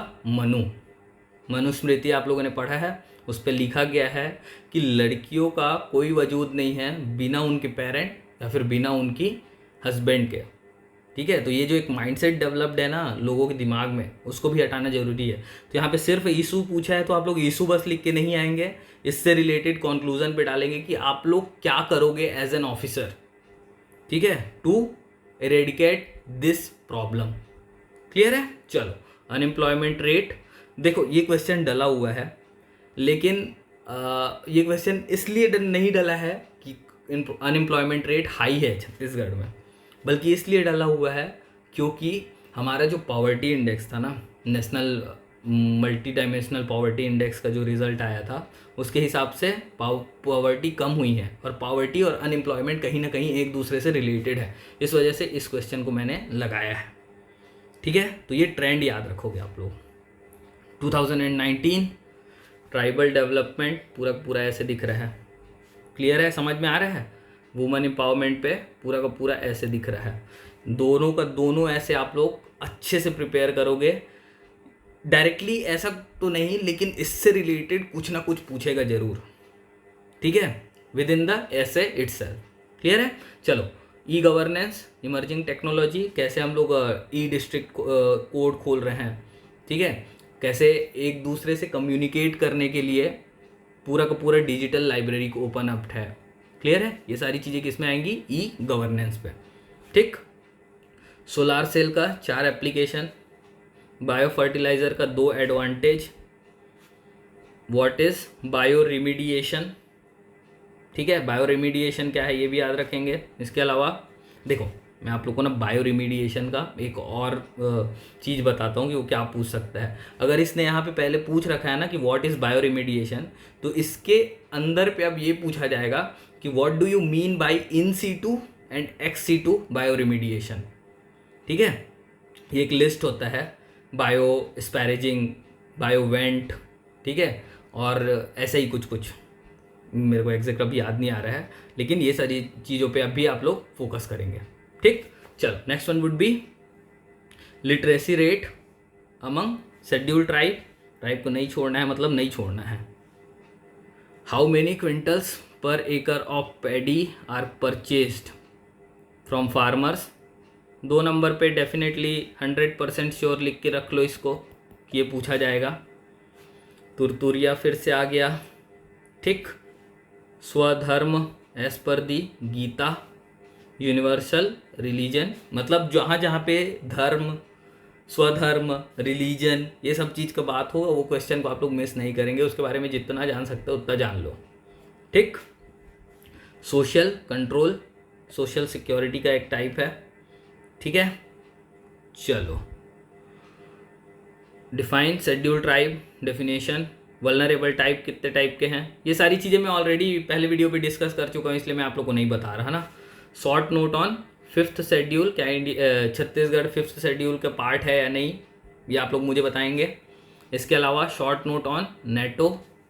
मनुस्मृति, आप लोगों ने पढ़ा है, उस पर लिखा गया है कि लड़कियों का कोई वजूद नहीं है बिना उनके पेरेंट या फिर बिना उनकी हस्बैंड के, ठीक है। तो ये जो एक माइंडसेट डेवलप्ड है ना लोगों के दिमाग में, उसको भी हटाना जरूरी है। तो यहाँ पे सिर्फ इशू पूछा है, तो आप लोग इशू बस लिख के नहीं आएंगे, इससे रिलेटेड कंक्लूजन पे डालेंगे कि आप लोग क्या करोगे एज एन ऑफिसर, ठीक है, to eradicate this problem. Clear है? चलो, अनएम्प्लॉयमेंट रेट, देखो ये क्वेश्चन डला हुआ है, लेकिन ये क्वेश्चन इसलिए नहीं डला है कि अनएम्प्लॉयमेंट रेट हाई है छत्तीसगढ़ में, बल्कि इसलिए डाला हुआ है क्योंकि हमारा जो पॉवर्टी इंडेक्स था ना, national multi dimensional poverty index का जो रिजल्ट आया था, उसके हिसाब से पॉवर्टी कम हुई है, और पॉवर्टी और अनएम्प्लॉयमेंट कहीं ना कहीं एक दूसरे से रिलेटेड है। इस वजह से इस क्वेश्चन को मैंने लगाया है, ठीक है। तो ये ट्रेंड याद रखोगे आप लोग। 2019 ट्राइबल डेवलपमेंट पूरा पूरा ऐसे दिख रहा है। क्लियर है? समझ में आ रहा है? वुमेन एम्पावरमेंट पे पूरा का पूरा ऐसे दिख रहा है। दोनों का दोनों ऐसे आप लोग अच्छे से प्रिपेयर करोगे। डायरेक्टली ऐसा तो नहीं, लेकिन इससे रिलेटेड कुछ ना कुछ पूछेगा जरूर, ठीक है, विद इन द ऐसे इटसेल्फ। क्लियर है? चलो, ई गवर्नेंस, इमर्जिंग टेक्नोलॉजी, कैसे हम लोग ई डिस्ट्रिक्ट कोड खोल रहे हैं, ठीक है, कैसे एक दूसरे से कम्युनिकेट करने के लिए पूरा का पूरा डिजिटल लाइब्रेरी को ओपन अप है। क्लियर है? ये सारी चीज़ें किस में आएंगी? ई गवर्नेंस पे, ठीक। सोलार सेल का 4 एप्लीकेशन, बायो फर्टिलाइज़र का 2 advantage, what is bio remediation, ठीक है, बायो रिमीडिएशन क्या है ये भी याद रखेंगे। इसके अलावा देखो, मैं आप लोगों को ना बायो रिमीडिएशन का एक और चीज़ बताता हूँ कि वो क्या पूछ सकता है। अगर इसने यहाँ पे पहले पूछ रखा है ना कि व्हाट इज़ बायो रिमीडिएशन, तो इसके अंदर पे अब ये पूछा जाएगा कि what do you mean by in situ and ex situ bio remediation, ठीक है। ये एक लिस्ट होता है, बायो स्पैरेजिंग, बायो वेंट, ठीक है, और ऐसे ही कुछ कुछ, मेरे को एग्जैक्ट अभी याद नहीं आ रहा है, लेकिन ये सारी चीज़ों पे अभी आप लोग फोकस करेंगे, ठीक। चलो, next one would B literacy rate among scheduled tribe को नहीं छोड़ना है, मतलब नहीं छोड़ना है। How many quintals per acre of paddy are purchased from farmers. 2 number पे डेफिनेटली 100% श्योर लिख के रख लो इसको कि ये पूछा जाएगा। तुरतुरिया फिर से आ गया, ठीक। स्वधर्म एज पर दी गीता, यूनिवर्सल रिलीजन, मतलब जहाँ जहाँ पे धर्म, स्वधर्म, रिलीजन, ये सब चीज़ का बात हो, वो क्वेश्चन को आप लोग मिस नहीं करेंगे। उसके बारे में जितना जान सकते हो उतना जान लो, ठीक। सोशल कंट्रोल, सोशल सिक्योरिटी का एक टाइप है, ठीक है। चलो, define scheduled tribe, definition, vulnerable type कितने टाइप के हैं, ये सारी चीज़ें मैं ऑलरेडी पहले वीडियो पे डिस्कस कर चुका हूँ, इसलिए मैं आप लोग को नहीं बता रहा ना। Short note on 5th schedule, क्या छत्तीसगढ़ 5th शेड्यूल का पार्ट है या नहीं, ये आप लोग मुझे बताएंगे। इसके अलावा short note on NATO,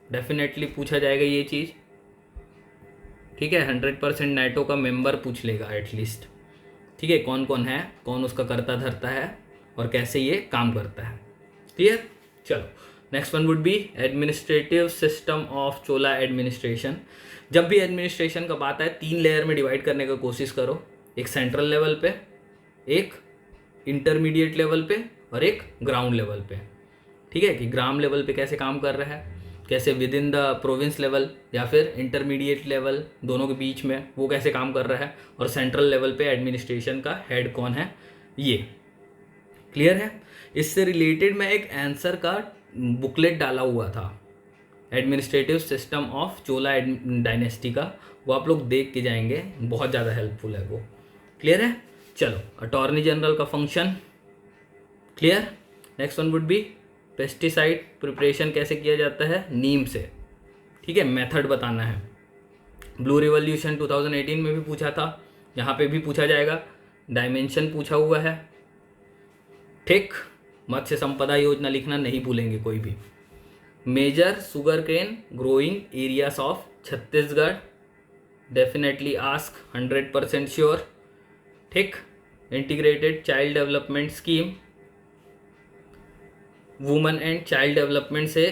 definitely पूछा जाएगा ये चीज़, ठीक है, 100% नेटो का मेंबर पूछ लेगा एटलीस्ट, ठीक है, कौन कौन है, कौन उसका करता धरता है और कैसे ये काम करता है। क्लियर? चलो, next one would B administrative system of Chola administration. जब भी एडमिनिस्ट्रेशन का बात है, 3 लेयर में डिवाइड करने का कोशिश करो, एक सेंट्रल लेवल पे, एक इंटरमीडिएट लेवल पे और एक ग्राउंड लेवल पे, ठीक है, कि ग्राउंड लेवल पे कैसे काम कर रहा है, कैसे with in the province level या फिर इंटरमीडिएट लेवल, दोनों के बीच में वो कैसे काम कर रहा है, और सेंट्रल लेवल पे एडमिनिस्ट्रेशन का हेड कौन है, ये क्लियर है। इससे रिलेटेड मैं एक आंसर का बुकलेट डाला हुआ था, administrative system of Chola dynasty का, वो आप लोग देख के जाएंगे, बहुत ज़्यादा हेल्पफुल है वो। क्लियर है? चलो, अटॉर्नी जनरल का function clear. Next one would B pesticide preparation कैसे किया जाता है, नीम से, ठीक है, मेथड बताना है। ब्लू रिवॉल्यूशन 2018 में भी पूछा था, यहाँ पे भी पूछा जाएगा, डायमेंशन पूछा हुआ है, ठीक। मत्स्य संपदा योजना लिखना नहीं भूलेंगे कोई भी। Major sugar cane growing areas of Chhattisgarh, definitely ask, 100% sure, ठीक। Integrated child development scheme, women and child development से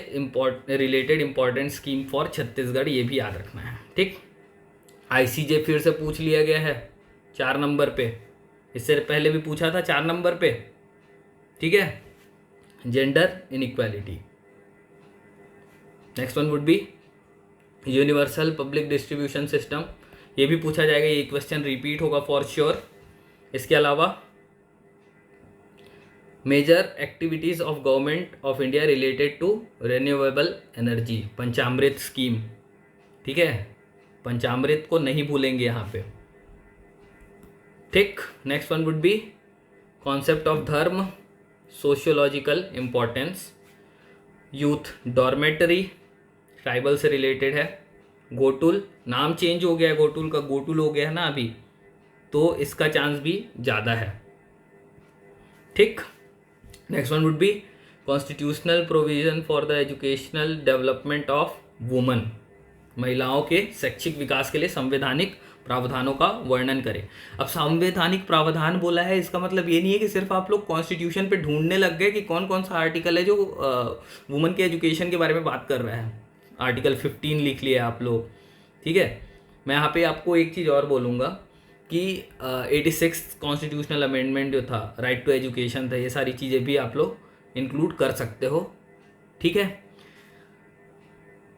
related important scheme for Chhattisgarh, ये भी याद रखना है, ठीक। आईसीजे फिर से पूछ लिया गया है 4 नंबर पे, इससे पहले भी पूछा था 4 नंबर पे, ठीक है। Gender inequality. Next one would be universal public distribution system, ये भी पूछा जाएगा, ये क्वेश्चन रिपीट होगा फॉर श्योर। इसके अलावा major activities of government of India related to renewable energy, Panchamrit scheme, ठीक है, पंचामृत को नहीं भूलेंगे यहाँ पे, ठीक। Next one would be concept of dharma, sociological importance, youth dormitory, tribal से रिलेटेड है। गोटुल, नाम चेंज हो गया है, गोटुल का गोटुल हो गया है ना अभी, तो इसका चांस भी ज़्यादा है, ठीक। Next one would B constitutional provision for the educational development of woman, महिलाओं के शैक्षिक विकास के लिए संवैधानिक प्रावधानों का वर्णन करें। अब संवैधानिक प्रावधान बोला है, इसका मतलब ये नहीं है कि सिर्फ आप लोग कॉन्स्टिट्यूशन पे ढूंढने लग गए कि कौन कौन सा आर्टिकल है जो वुमन के एजुकेशन के बारे में बात कर रहा है। आर्टिकल 15 लिख लिया आप लोग, ठीक है। मैं यहाँ पे आपको एक चीज़ और बोलूँगा कि 86 कॉन्स्टिट्यूशनल अमेंडमेंट जो था, राइट टू एजुकेशन था, ये सारी चीज़ें भी आप लोग इंक्लूड कर सकते हो, ठीक है।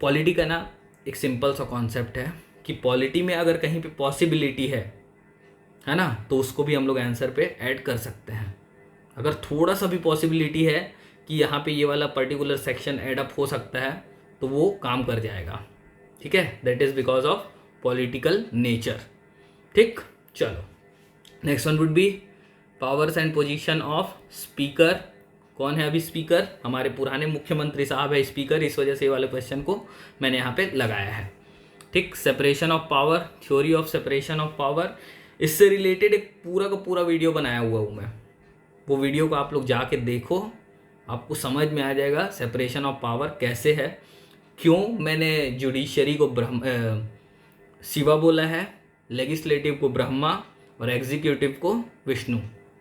पॉलिटी का ना एक सिंपल सा कॉन्सेप्ट है कि पॉलिटी में अगर कहीं पे पॉसिबिलिटी है ना, तो उसको भी हम लोग आंसर पे ऐड कर सकते हैं। अगर थोड़ा सा भी पॉसिबिलिटी है कि यहाँ पे ये वाला पर्टिकुलर सेक्शन ऐड अप हो सकता है, तो वो काम कर जाएगा, ठीक है। That is because of political nature, ठीक। चलो, next one would B powers and position of speaker. कौन है अभी स्पीकर? हमारे पुराने मुख्यमंत्री साहब है स्पीकर, इस वजह से ये वाले क्वेश्चन को मैंने यहाँ पे लगाया है, ठीक। Separation of power, theory of separation of power, इससे रिलेटेड एक पूरा का पूरा वीडियो बनाया हुआ हूँ मैं, वो वीडियो को आप लोग जाके देखो, आपको समझ में आ जाएगा सेपरेशन ऑफ पावर कैसे है, क्यों मैंने जुडिशरी को शिवा बोला है, लेजिस्लेटिव को ब्रह्मा और एग्जीक्यूटिव को विष्णु,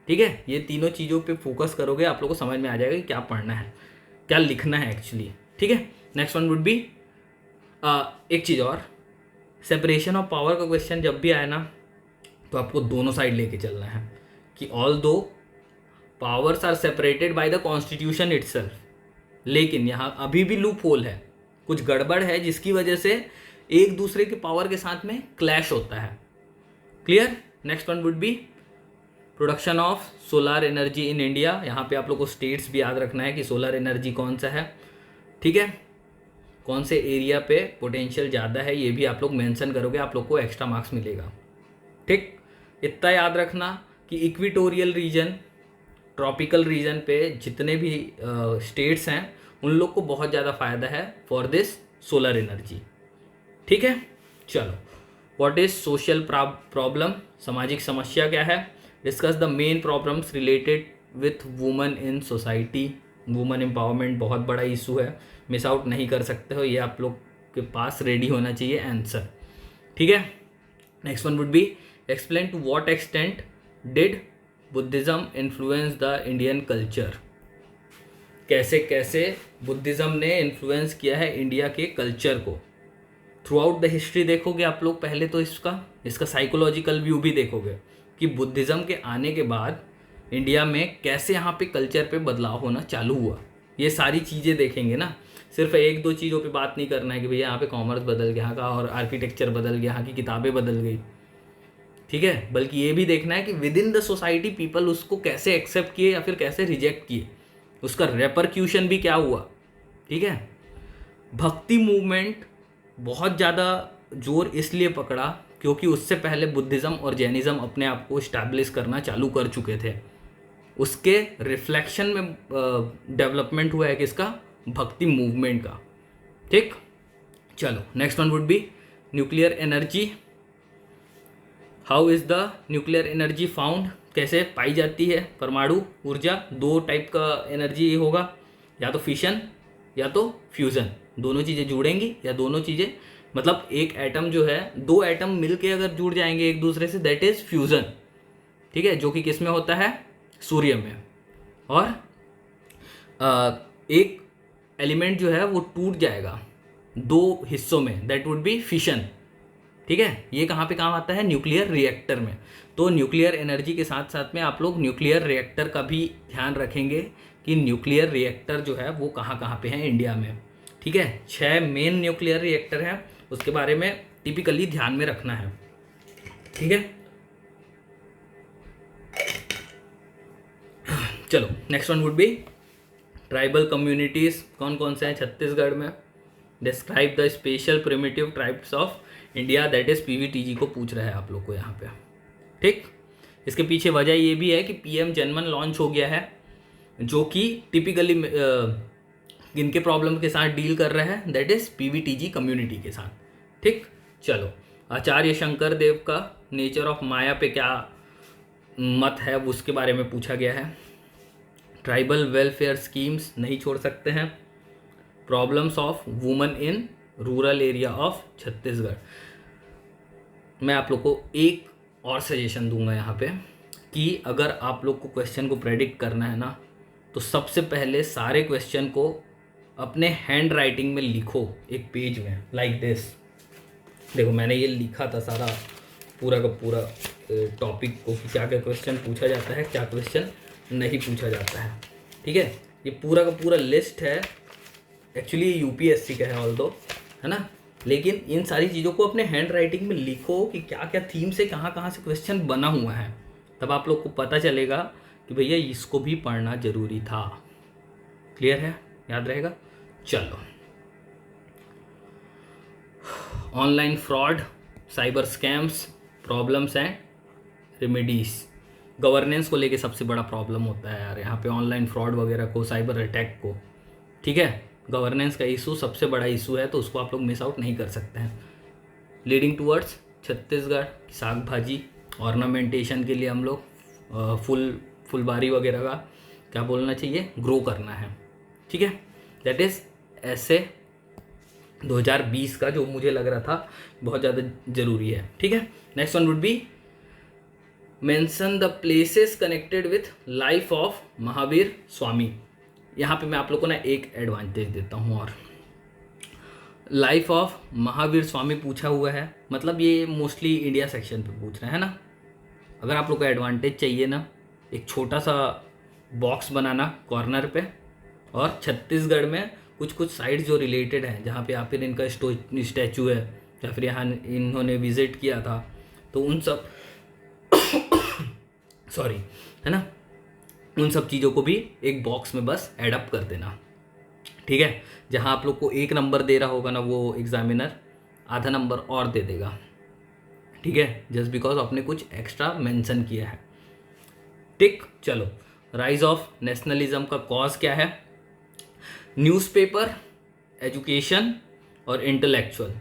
ठीक है। ये तीनों चीज़ों पे फोकस करोगे, आप लोग को समझ में आ जाएगा कि क्या पढ़ना है, क्या लिखना है एक्चुअली, ठीक है। नेक्स्ट वन वुड बी एक चीज़ और, सेपरेशन ऑफ पावर का क्वेश्चन जब भी आए ना, तो आपको दोनों साइड लेके चलना है कि all the powers are separated by the constitution itself, लेकिन यहाँ अभी भी लूप होल है, कुछ गड़बड़ है जिसकी वजह से एक दूसरे के पावर के साथ में क्लैश होता है, clear. Next one would B production of solar energy in India, यहाँ पे आप लोग को स्टेट्स भी याद रखना है कि सोलर एनर्जी कौन सा है, ठीक है, कौन से एरिया पे पोटेंशियल ज़्यादा है, ये भी आप लोग मेंशन करोगे, आप लोग को एक्स्ट्रा मार्क्स मिलेगा, ठीक। इतना याद रखना कि इक्विटोरियल रीजन, ट्रॉपिकल रीजन पे जितने भी स्टेट्स हैं, उन लोग को बहुत ज़्यादा फ़ायदा है फॉर दिस सोलर एनर्जी, ठीक है। चलो, व्हाट इज़ सोशल प्रॉब्लम, सामाजिक समस्या क्या है, discuss the main problems related with women in society, women empowerment बहुत बड़ा इशू है, मिस आउट नहीं कर सकते हो, ये आप लोग के पास रेडी होना चाहिए आंसर, ठीक है। Next one would be explain to what extent did Buddhism influence the Indian culture, कैसे कैसे बुद्धिज़्म ने इन्फ्लुएंस किया है इंडिया के कल्चर को। थ्रू आउट द हिस्ट्री देखोगे आप लोग, पहले तो इसका साइकोलॉजिकल व्यू भी देखोगे कि बुद्धिज़्म के आने के बाद इंडिया में कैसे यहाँ पे कल्चर पे बदलाव होना चालू हुआ, ये सारी चीज़ें देखेंगे ना। सिर्फ एक दो चीज़ों पे बात नहीं करना है कि भैया यहाँ पे कॉमर्स बदल गया, यहाँ का और आर्किटेक्चर बदल गया, यहाँ की किताबें बदल गई, ठीक है, बल्कि ये भी देखना है कि with in the society people उसको कैसे एक्सेप्ट किए या फिर कैसे रिजेक्ट किए, उसका रेपरक्यूशन भी क्या हुआ, ठीक है। भक्ति मूवमेंट बहुत ज़्यादा जोर इसलिए पकड़ा क्योंकि उससे पहले बुद्धिज़्म और जैनिज़्म अपने आप को इस्टेब्लिश करना चालू कर चुके थे। उसके रिफ्लेक्शन में डेवलपमेंट हुआ है किसका? भक्ति मूवमेंट का। ठीक, चलो next one would B nuclear energy. How is the nuclear energy found? कैसे पाई जाती है परमाणु ऊर्जा? दो टाइप का एनर्जी होगा, या तो फिशन या तो फ्यूज़न। दोनों चीज़ें जुड़ेंगी या दोनों चीज़ें, मतलब एक एटम जो है, दो एटम मिलके अगर जुड़ जाएंगे एक दूसरे से, दैट इज़ फ्यूज़न। ठीक है, जो कि किस में होता है? सूर्य में। और एक एलिमेंट जो है वो टूट जाएगा दो हिस्सों में, दैट वुड बी फिशन। ठीक है, ये कहाँ पे काम आता है? न्यूक्लियर रिएक्टर में। तो न्यूक्लियर एनर्जी के साथ साथ में आप लोग न्यूक्लियर रिएक्टर का भी ध्यान रखेंगे कि न्यूक्लियर रिएक्टर जो है वो कहाँ कहाँ पे है इंडिया में। ठीक है, 6 मेन न्यूक्लियर रिएक्टर हैं, उसके बारे में टिपिकली ध्यान में रखना है। ठीक है, चलो next one would B tribal communities. कौन कौन से हैं छत्तीसगढ़ में? Describe the special primitive tribes of India, that is PVTG को पूछ रहा है आप लोग को यहाँ पे। ठीक, इसके पीछे वजह ये भी है कि पीएम जनमन लॉन्च हो गया है, जो कि टिपिकली इनके प्रॉब्लम के साथ डील कर रहा है, दैट इज पीवीटीजी कम्युनिटी के साथ। ठीक, चलो आचार्य शंकर देव का नेचर ऑफ माया पे क्या मत है उसके बारे में पूछा गया है। ट्राइबल वेलफेयर स्कीम्स नहीं छोड़ सकते हैं। Problems of women in rural area of Chhattisgarh. मैं आप लोग को एक और सजेशन दूंगा यहाँ पे कि अगर आप लोग को क्वेश्चन को प्रेडिक्ट करना है ना, तो सबसे पहले सारे क्वेश्चन को अपने हैंड राइटिंग में लिखो एक पेज में, लाइक दिस। देखो मैंने ये लिखा था सारा पूरा का पूरा टॉपिक को कि क्या क्या क्वेश्चन पूछा जाता है, क्या क्वेश्चन नहीं पूछा जाता है। ठीक है, ये पूरा का पूरा लिस्ट है। एक्चुअली यूपीएससी का है ऑल दो, है ना, लेकिन इन सारी चीज़ों को अपने हैंड राइटिंग में लिखो कि क्या क्या थीम से कहाँ कहाँ से क्वेश्चन बना हुआ है, तब आप लोग को पता चलेगा कि भैया इसको भी पढ़ना जरूरी था। क्लियर है? याद रहेगा? चलो, online fraud, cyber scams, problems and remedies. Governance को लेके सबसे बड़ा प्रॉब्लम होता है यार यहाँ पे, ऑनलाइन फ्रॉड वगैरह को, साइबर अटैक को। ठीक है, गवर्नेंस का इशू सबसे बड़ा इशू है, तो उसको आप लोग मिस आउट नहीं कर सकते हैं। लीडिंग टूवर्ड्स छत्तीसगढ़ की साग भाजी, ऑर्नामेंटेशन के लिए हम लोग फुलबारी वगैरह का क्या बोलना चाहिए, ग्रो करना है। ठीक है, दैट इज़ ऐसे 2020 का जो मुझे लग रहा था बहुत ज़्यादा ज़रूरी है। ठीक है, next one would be mention the places connected with life of Mahavir Swami. यहाँ पे मैं आप लोग को ना एक एडवांटेज देता हूँ, और लाइफ ऑफ महावीर स्वामी पूछा हुआ है, मतलब ये मोस्टली इंडिया सेक्शन पे पूछ रहे हैं ना। अगर आप लोग को एडवांटेज चाहिए ना, एक छोटा सा बॉक्स बनाना कॉर्नर पे, और छत्तीसगढ़ में कुछ कुछ साइट्स जो रिलेटेड हैं, जहाँ पे या फिर इनका स्टैचू है या फिर यहाँ इन्होंने विजिट किया था, तो उन सब सॉरी, है ना, उन सब चीज़ों को भी एक बॉक्स में बस एडअप कर देना। ठीक है, जहाँ आप लोग को 1 नंबर दे रहा होगा ना, वो एग्जामिनर आधा नंबर और दे देगा। ठीक है, जस्ट बिकॉज आपने कुछ एक्स्ट्रा मेंशन किया है। ठीक, चलो, राइज ऑफ नेशनलिज्म का कॉज क्या है? न्यूज़पेपर, एजुकेशन और इंटेलेक्चुअल।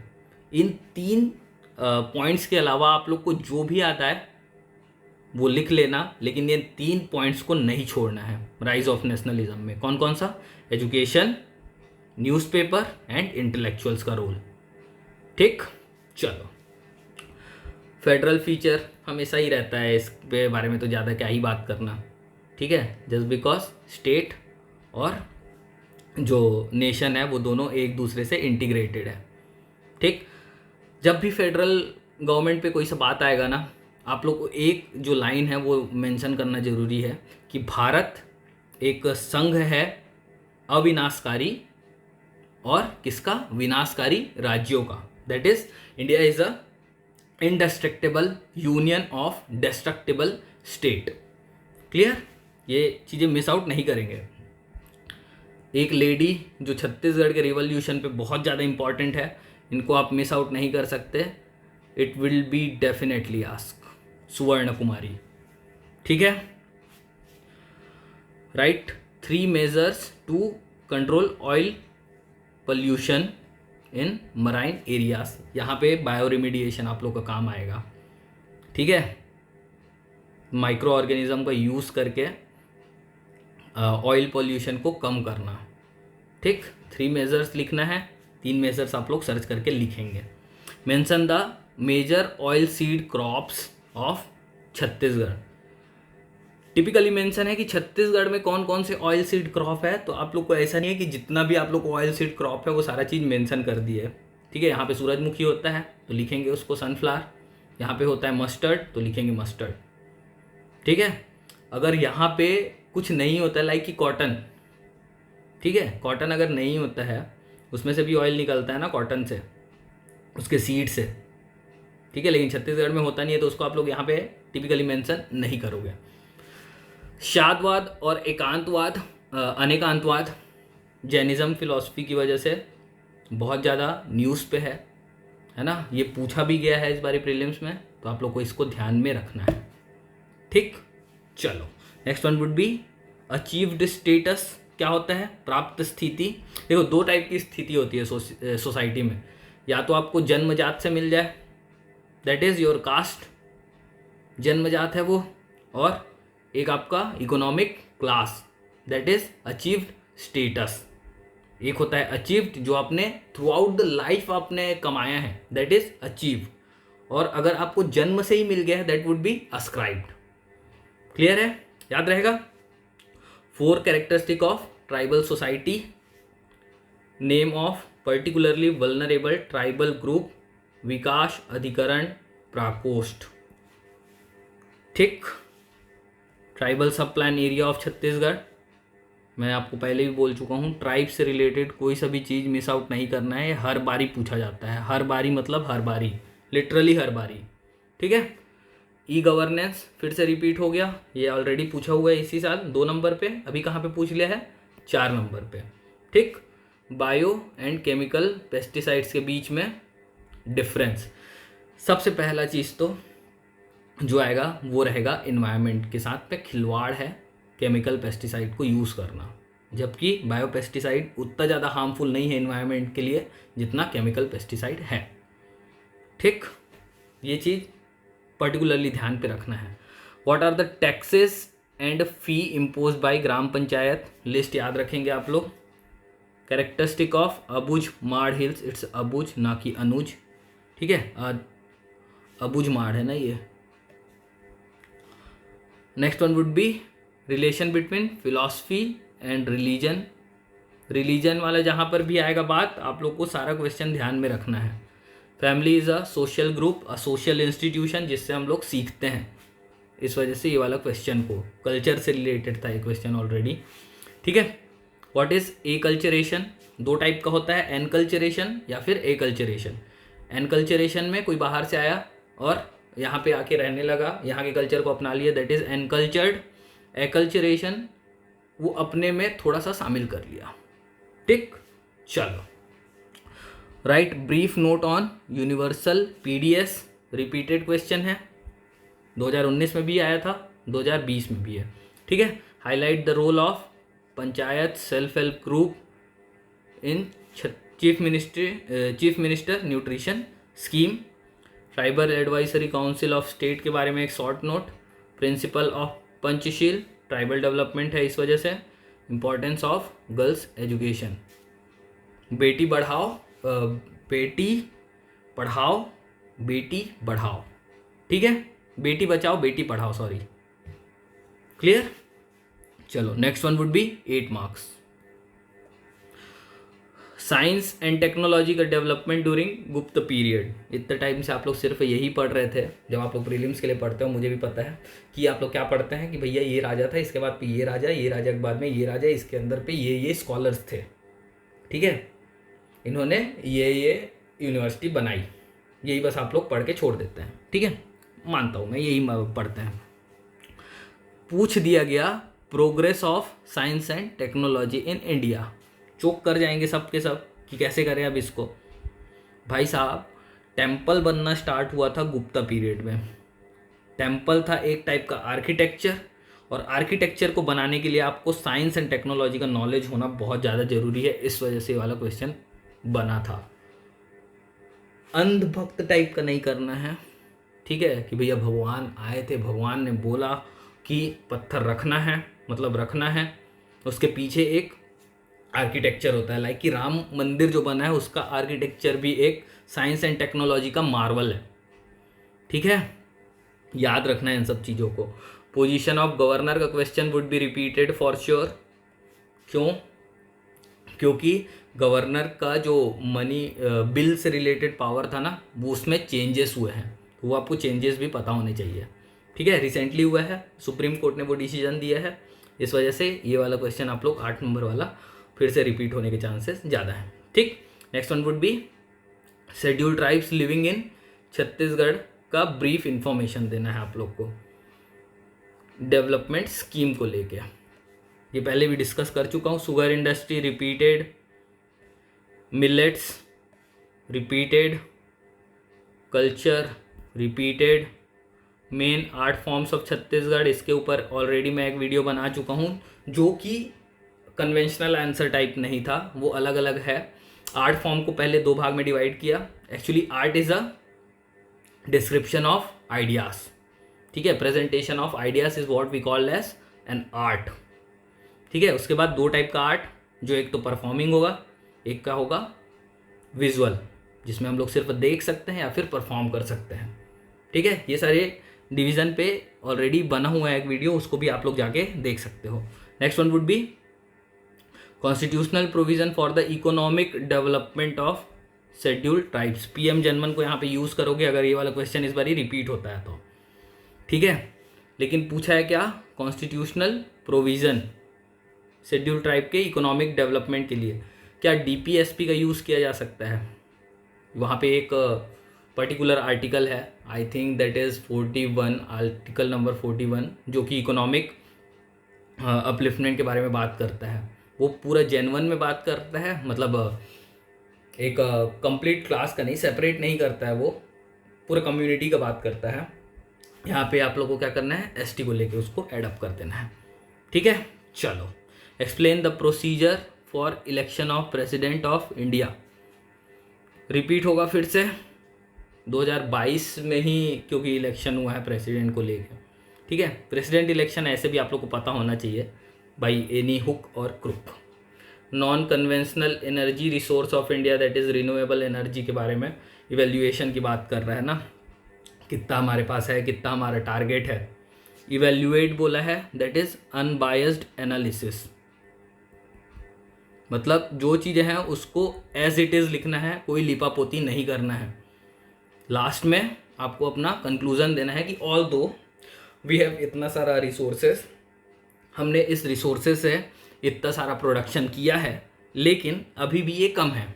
इन 3 पॉइंट्स के अलावा आप लोग को जो भी आता है वो लिख लेना, लेकिन ये 3 पॉइंट्स को नहीं छोड़ना है राइज ऑफ नेशनलिज्म में। कौन कौन सा? एजुकेशन, न्यूज़पेपर एंड इंटेलेक्चुअल्स का रोल। ठीक, चलो, फेडरल फीचर हमेशा ही रहता है, इस पे बारे में तो ज़्यादा क्या ही बात करना। ठीक है, जस्ट बिकॉज स्टेट और जो नेशन है वो दोनों एक दूसरे से इंटीग्रेटेड है। ठीक, जब भी फेडरल गवर्नमेंट पे कोई सा बात आएगा ना, आप लोग को एक जो लाइन है वो मेंशन करना जरूरी है कि भारत एक संघ है अविनाशकारी, और किसका? विनाशकारी राज्यों का। That is India is a indestructible union of destructible state. Clear? ये चीज़ें मिस आउट नहीं करेंगे। एक लेडी जो छत्तीसगढ़ के रिवॉल्यूशन पे बहुत ज़्यादा इंपॉर्टेंट है, इनको आप मिस आउट नहीं कर सकते। It will be definitely ask Suvarna Kumari. ठीक है, right. 3 measures to control oil pollution in marine areas. यहाँ पे बायो रिमीडिएशन आप लोग का काम आएगा। ठीक है, माइक्रो ऑर्गेनिज्म का यूज़ करके ऑयल पोल्यूशन को कम करना। ठीक, 3 मेजर्स लिखना है, 3 मेजर्स आप लोग सर्च करके लिखेंगे। Mention the major oil seed crops of Chhattisgarh. Typically mention है कि छत्तीसगढ़ में कौन कौन से ऑयल सीड क्रॉप है, तो आप लोग को ऐसा नहीं है कि जितना भी आप लोग को ऑयल सीड क्रॉप है वो सारा चीज़ मेंशन कर दिए। ठीक है, यहाँ पे सूरजमुखी होता है तो लिखेंगे उसको सनफ्लावर, यहाँ पे होता है मस्टर्ड तो लिखेंगे मस्टर्ड। ठीक है, अगर यहाँ पे कुछ नहीं होता है लाइक कि कॉटन, ठीक है, कॉटन अगर नहीं होता है, उसमें से भी ऑयल निकलता है ना कॉटन से, उसके सीड से। ठीक है, लेकिन छत्तीसगढ़ में होता नहीं है तो उसको आप लोग यहाँ पे टिपिकली मेंशन नहीं करोगे। शादवाद और एकांतवाद, अनेकांतवाद जैनिज्म फिलॉसफी की वजह से बहुत ज़्यादा न्यूज़ पे है ना, ये पूछा भी गया है इस बारी प्रीलिम्स में, तो आप लोग को इसको ध्यान में रखना है। ठीक, चलो next one would be achieved status. क्या होता है? प्राप्त स्थिति। देखो 2 टाइप की स्थिति होती है सोसाइटी में, या तो आपको जन्मजात से मिल जाए, दैट इज़ योर कास्ट, जन्मजात है वो, और एक आपका economic class, that is achieved status. एक होता है अचीव्ड जो आपने थ्रू आउट द लाइफ आपने कमाया है, दैट इज अचीव, और अगर आपको जन्म से ही मिल गया है that would be ascribed. Clear है, याद रहेगा। 4 characteristic of tribal society, name of particularly vulnerable tribal group, Vikas Adhikaran Prakoshth. ठीक, ट्राइबल सब प्लान एरिया ऑफ छत्तीसगढ़, मैं आपको पहले भी बोल चुका हूँ, ट्राइब से रिलेटेड कोई सा भी चीज़ मिस आउट नहीं करना है, हर बारी पूछा जाता है। हर बारी मतलब हर बारी, लिटरली हर बारी। ठीक है, ई गवर्नेंस फिर से रिपीट हो गया, ये ऑलरेडी पूछा हुआ है इसी साल 2 नंबर पे, अभी कहाँ पे पूछ लिया है? 4 नंबर पे। ठीक, बायो एंड केमिकल पेस्टिसाइड्स के बीच में डिफरेंस। सबसे पहला चीज़ तो जो आएगा वो रहेगा इन्वायरमेंट के साथ पे खिलवाड़ है केमिकल पेस्टिसाइड को यूज़ करना, जबकि बायो पेस्टिसाइड उतना ज़्यादा हार्मफुल नहीं है इन्वायरमेंट के लिए जितना केमिकल पेस्टिसाइड है। ठीक, ये चीज़ पर्टिकुलरली ध्यान पे रखना है। What are the taxes and fee impose by gram panchayat, list याद रखेंगे आप लोग। कैरेक्टरिस्टिक ऑफ अबुझ माड़ हिल्स, इट्स अबुझ ना कि अनुज। ठीक है, अबुझ माड़ है ना ये। Next one would B relation between philosophy and religion. Religion वाला जहाँ पर भी आएगा बात, आप लोग को सारा क्वेश्चन ध्यान में रखना है। Family is a social group, a social institution जिससे हम लोग सीखते हैं, इस वजह से ये वाला क्वेश्चन को, कल्चर से रिलेटेड था ये क्वेश्चन ऑलरेडी। ठीक है, व्हाट इज़ एकल्चरेशन? 2 टाइप का होता है, एनकल्चरेशन या फिर एकल्चरेशन। एनकल्चरेशन में कोई बाहर से आया और यहाँ पे आके रहने लगा, यहाँ के कल्चर को अपना लिया, दैट इज़ एनकल्चर्ड। एकल्चरेशन वो अपने में थोड़ा सा शामिल कर लिया। ठीक, चलो right brief note on universal PDS, repeated question है, 2019 में भी आया था, 2020 में भी है। ठीक है, highlight the role of panchayat self help group in chief minister nutrition scheme. Tribal advisory council of state के बारे में एक short note. Principle of Panchsheel, tribal development है इस वजह से। इम्पोर्टेंस ऑफ गर्ल्स एजुकेशन, बेटी बढ़ाओ बेटी पढ़ाओ बेटी बढ़ाओ। ठीक है, बेटी बचाओ बेटी पढ़ाओ, सॉरी। क्लियर, चलो next one would B 8 marks. Science and technology का डेवलपमेंट ड्यूरिंग गुप्त पीरियड। इतने टाइम से आप लोग सिर्फ यही पढ़ रहे थे, जब आप लोग प्रीलिम्स के लिए पढ़ते हो मुझे भी पता है कि आप लोग क्या पढ़ते हैं कि भैया ये राजा था, इसके बाद पे ये राजा के बाद में ये राजा, इसके अंदर पे ये स्कॉलर्स थे। ठीक है, इन्होंने ये यूनिवर्सिटी बनाई, यही बस आप लोग पढ़ के छोड़ देते हैं। ठीक है, मानता हूँ मैं, यही पढ़ते हैं। पूछ दिया गया progress of science and technology in India, choke कर जाएंगे सब के सब कि कैसे करें अब इसको। भाई साहब, टेम्पल बनना स्टार्ट हुआ था गुप्ता पीरियड में। टेम्पल था एक टाइप का आर्किटेक्चर, और आर्किटेक्चर को बनाने के लिए आपको साइंस एंड टेक्नोलॉजी का नॉलेज होना बहुत ज़्यादा जरूरी है। इस वजह से वाला क्वेश्चन बना था। अंधभक्त टाइप का नहीं करना है, ठीक है, कि भैया भगवान आए थे, भगवान ने बोला कि पत्थर रखना है, मतलब रखना है, उसके पीछे एक आर्किटेक्चर होता है। लाइक कि राम मंदिर जो बना है उसका आर्किटेक्चर भी एक साइंस एंड टेक्नोलॉजी का मार्वल है, ठीक है। याद रखना है इन सब चीज़ों को। पोजीशन ऑफ गवर्नर का question would be repeated for sure. क्यों? क्योंकि गवर्नर का जो मनी बिल से रिलेटेड पावर था ना, वो उसमें चेंजेस हुए हैं, तो वो आपको चेंजेस भी पता होने चाहिए, ठीक है। रिसेंटली हुआ है, सुप्रीम कोर्ट ने वो डिसीजन दिया है, इस वजह से ये वाला क्वेश्चन आप लोग 8 नंबर वाला फिर से रिपीट होने के चांसेस ज़्यादा हैं, ठीक। Next one would be scheduled tribes living in Chhattisgarh का ब्रीफ इंफॉर्मेशन देना है आप लोग को डेवलपमेंट स्कीम को लेके। ये पहले भी डिस्कस कर चुका हूँ। Sugar industry repeated, millets repeated, culture repeated, main art forms of Chhattisgarh, इसके ऊपर ऑलरेडी मैं एक वीडियो बना चुका हूँ जो कि कन्वेंशनल आंसर टाइप नहीं था, वो अलग अलग है। आर्ट फॉर्म को पहले 2 भाग में डिवाइड किया। Actually art is a description of ideas, ठीक है, presentation of ideas is what we call as an art, ठीक है। उसके बाद 2 टाइप का आर्ट, जो एक तो परफॉर्मिंग होगा, एक का होगा विजुअल, जिसमें हम लोग सिर्फ देख सकते हैं या फिर परफॉर्म कर सकते हैं, ठीक है। ये सारे डिवीज़न पे ऑलरेडी बना हुआ है एक वीडियो, उसको भी आप लोग जाके देख सकते हो। Next one would B constitutional provision for the economic development of scheduled tribes. PM जनमन को यहाँ पे यूज़ करोगे अगर ये वाला क्वेश्चन इस बार ही रिपीट होता है तो, ठीक है। लेकिन पूछा है क्या? कॉन्स्टिट्यूशनल प्रोविज़न शेड्यूल्ड ट्राइब के इकोनॉमिक डेवलपमेंट के लिए क्या डीपीएसपी का यूज़ किया जा सकता है? वहाँ पे एक पर्टिकुलर आर्टिकल है, I think that is 41, article number 41, जो कि इकोनॉमिक अपलिफ्टमेंट के बारे में बात करता है। वो पूरा जेनवन में बात करता है, मतलब एक कंप्लीट क्लास का नहीं, सेपरेट नहीं करता है, वो पूरा कम्युनिटी का बात करता है। यहाँ पे आप लोगों को क्या करना है, एसटी को लेके उसको एडअप कर देना है, ठीक है। चलो, explain the procedure for election of president of India. Repeat होगा फिर से 2022 में ही, क्योंकि इलेक्शन हुआ है प्रेसिडेंट को लेके, ठीक है। प्रेसिडेंट इलेक्शन ऐसे भी आप लोग को पता होना चाहिए बाई एनी हुक और crook. Non conventional energy resource of India, that is renewable energy के बारे में इवेल्यूएशन की बात कर रहा है ना, कितना हमारे पास है, कितना हमारा टारगेट है। इवेल्युएट बोला है, दैट इज़ अनबायस्ड एनालिसिस, मतलब जो चीज़ें हैं उसको एज इट इज़ लिखना है, कोई लिपापोती नहीं करना है। लास्ट में आपको अपना कंक्लूजन देना है कि ऑल दो वी हैव इतना सारा रिसोर्सेज, हमने इस रिसोर्सेज से इतना सारा प्रोडक्शन किया है, लेकिन अभी भी ये कम है,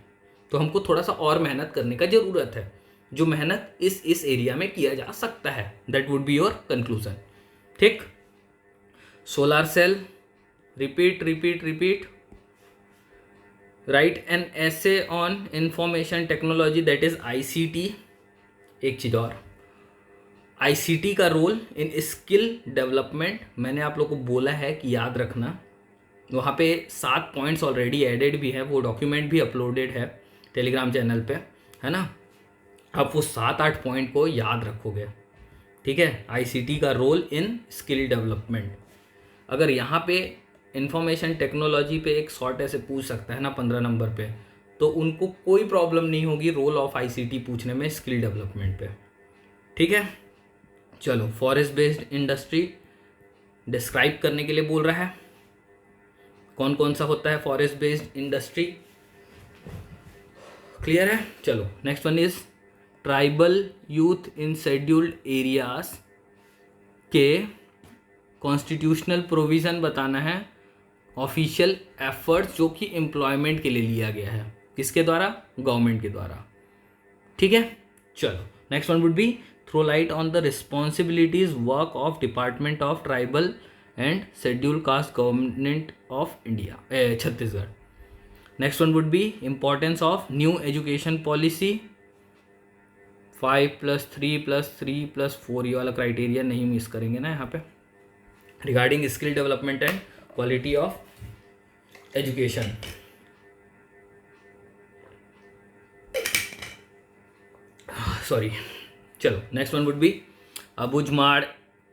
तो हमको थोड़ा सा और मेहनत करने का ज़रूरत है, जो मेहनत इस एरिया में किया जा सकता है। That would be your conclusion, ठीक। Solar cell, repeat repeat repeat. Write an essay on information technology, that is ICT. एक चीज़ और, आईसीटी का रोल इन स्किल डेवलपमेंट, मैंने आप लोग को बोला है कि याद रखना। वहाँ पे 7 पॉइंट्स ऑलरेडी एडेड भी है, वो डॉक्यूमेंट भी अपलोडेड है टेलीग्राम चैनल पे, है ना। आप वो 7-8 पॉइंट को याद रखोगे, ठीक है। आईसीटी का रोल इन स्किल डेवलपमेंट, अगर यहाँ पे इंफॉर्मेशन टेक्नोलॉजी पे एक शॉर्ट ऐसे पूछ सकता है ना 15 नंबर पे, तो उनको कोई प्रॉब्लम नहीं होगी रोल ऑफ आईसीटी पूछने में स्किल डेवलपमेंट पे, ठीक है। चलो, फॉरेस्ट बेस्ड इंडस्ट्री डिस्क्राइब करने के लिए बोल रहा है, कौन कौन सा होता है फॉरेस्ट बेस्ड इंडस्ट्री, क्लियर है। चलो, next one is tribal youth in scheduled areas के कॉन्स्टिट्यूशनल प्रोविज़न बताना है, ऑफिशियल एफर्ट्स जो कि एम्प्लॉयमेंट के लिए लिया गया है, किसके द्वारा? गवर्नमेंट के द्वारा, ठीक है। चलो, next one would be throw light on the responsibilities work of department of tribal and schedule caste government of India, Chhattisgarh. Next one would be importance of new education policy, 5+3+3+4, ये वाला क्राइटेरिया नहीं miss करेंगे ना यहाँ पे, regarding skill development and quality of education. Sorry, चलो next one would be Abujhmarh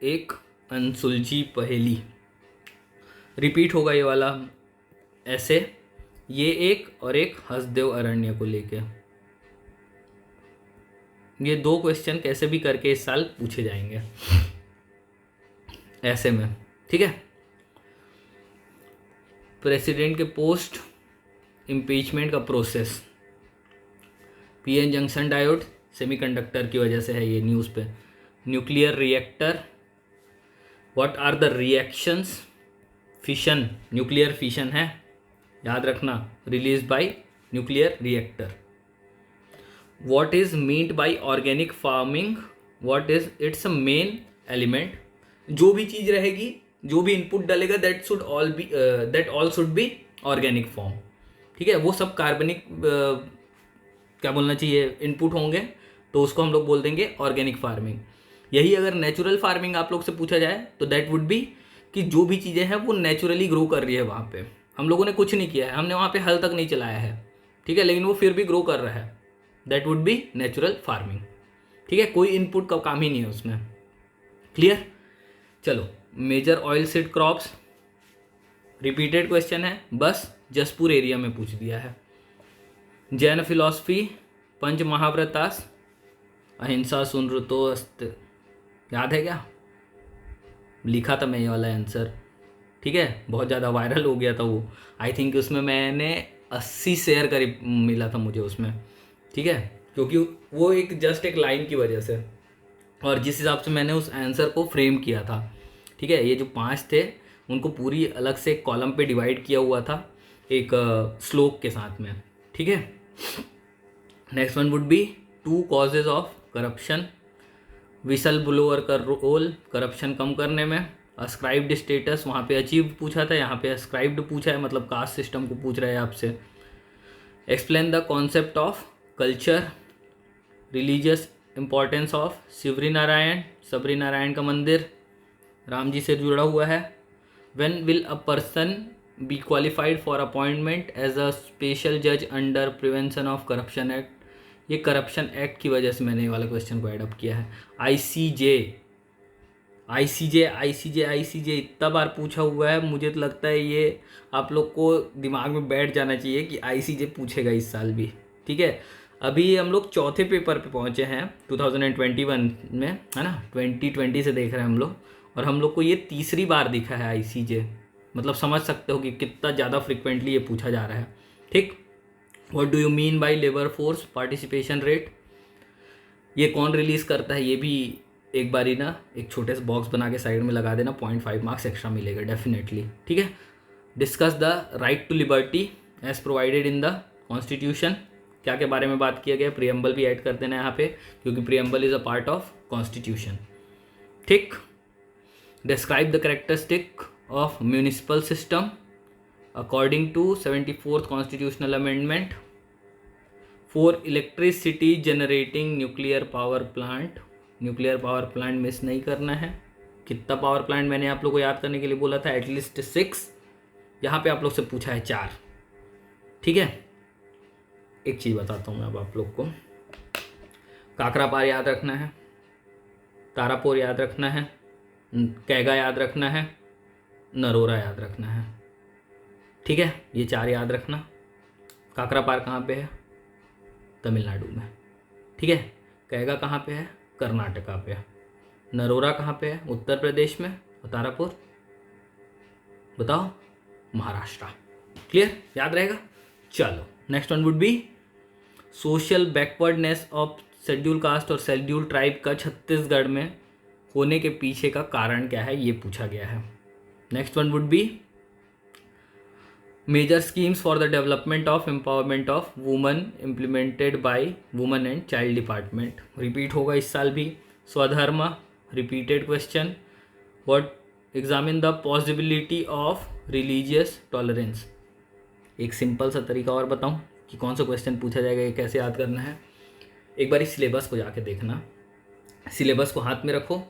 एक अनसुलझी पहेली, रिपीट होगा ये वाला ऐसे, ये एक और एक हसदेव अरण्य को लेके, ये 2 क्वेश्चन कैसे भी करके इस साल पूछे जाएंगे ऐसे में, ठीक है। प्रेसिडेंट के पोस्ट इम्पीचमेंट का process, PN junction diode semiconductor की वजह से है ये न्यूज़ पे, nuclear reactor, what are the reactions, fission, nuclear fission है याद रखना, release by nuclear reactor. What is meant by organic farming, what is its main element, जो भी चीज़ रहेगी, जो भी इनपुट डालेगा that all should be organic form, ठीक है। वो सब कार्बनिक क्या बोलना चाहिए इनपुट होंगे, तो उसको हम लोग बोल देंगे ऑर्गेनिक फार्मिंग। यही अगर नेचुरल फार्मिंग आप लोग से पूछा जाए तो दैट वुड बी कि जो भी चीज़ें हैं वो नेचुरली ग्रो कर रही है वहाँ पे, हम लोगों ने कुछ नहीं किया है, हमने वहाँ पे हल तक नहीं चलाया है, ठीक है, लेकिन वो फिर भी ग्रो कर रहा है, that would B natural farming, ठीक है। कोई इनपुट का काम ही नहीं है उसमें, क्लियर। चलो major oil seed crops, repeated question है, बस जसपुर एरिया में पूछ दिया है। जैन फिलॉसफी, पंच महाव्रतास, अहिंसा सुनृतो अस्त, याद है क्या, लिखा था मैं ये वाला आंसर, ठीक है, बहुत ज़्यादा वायरल हो गया था वो, आई थिंक उसमें मैंने 80 शेयर करीब मिला था मुझे उसमें, ठीक है, क्योंकि वो एक जस्ट एक लाइन की वजह से, और जिस हिसाब से मैंने उस आंसर को फ्रेम किया था, ठीक है, ये जो 5 थे उनको पूरी अलग से एक कॉलम पे डिवाइड किया हुआ था एक श्लोक के साथ में, ठीक है। Next one would B 2 causes of corruption, whistle blower का रोल करप्शन कम करने में, अस्क्राइब्ड स्टेटस, वहाँ पे अचीव पूछा था, यहाँ पे अस्क्राइब्ड पूछा है, मतलब कास्ट सिस्टम को पूछ रहा है आपसे। Explain the concept of culture, religious importance of Shivri Narayan, Sabri Narayan का मंदिर राम जी से जुड़ा हुआ है। When will a person be qualified for appointment as a special जज under prevention of corruption act, ये करप्शन एक्ट की वजह से मैंने ये वाला क्वेश्चन को एडअप किया है। आईसीजे इतना बार पूछा हुआ है, मुझे तो लगता है ये आप लोग को दिमाग में बैठ जाना चाहिए कि आईसीजे पूछेगा इस साल भी, ठीक है। अभी हम लोग चौथे पेपर पे पहुंचे हैं 2021 में, है ना, 2020 से देख रहे हैं हम लोग, और हम लोग को ये तीसरी बार दिखा है आईसीजे, मतलब समझ सकते हो कि कितना ज़्यादा फ्रिक्वेंटली ये पूछा जा रहा है, ठीक। What do you mean by labour force participation rate, ये कौन रिलीज़ करता है, ये भी एक बारी ना एक छोटे से बॉक्स बना के साइड में लगा देना, 0.5 मार्क्स एक्स्ट्रा मिलेगा डेफिनेटली, ठीक है। Discuss the right to liberty as provided in the constitution, क्या के बारे में बात किया गया, प्रियम्बल भी ऐड कर देना यहाँ पे, क्योंकि preamble is a part of constitution, ठीक। Describe the characteristic of municipal system according to 74th constitutional amendment. For electricity generating nuclear power plant, nuclear power plant miss नहीं करना है। कितना पावर प्लांट मैंने आप लोग को याद करने के लिए बोला था, एटलीस्ट 6, यहाँ पे आप लोग से पूछा है 4, ठीक है। एक चीज़ बताता हूँ मैं अब आप लोग को, काकरापार याद रखना है, तारापुर याद रखना है, कैगा याद रखना है, नरोरा याद रखना है, ठीक है, ये 4 याद रखना। काकरापार कहाँ पे है, तमिलनाडु में, ठीक है। कैगा कहाँ पे है, कर्नाटका पे है। नरोरा कहाँ पे है, उत्तर प्रदेश में। और तारापुर बताओ, महाराष्ट्र, क्लियर, याद रहेगा। चलो next one would B social backwardness of schedule caste और शेड्यूल ट्राइब का छत्तीसगढ़ में होने के पीछे का कारण क्या है, ये पूछा गया है। Next one would be major schemes for the development of empowerment of woman implemented by woman and child department, repeat होगा इस साल भी। स्वधर्म, repeated question. What examine the possibility of religious tolerance, एक सिंपल सा तरीका और बताऊं कि कौन सा क्वेश्चन पूछा जाएगा, ये कैसे याद करना है। एक बार इस सिलेबस को जाके देखना, सिलेबस को हाथ में रखो,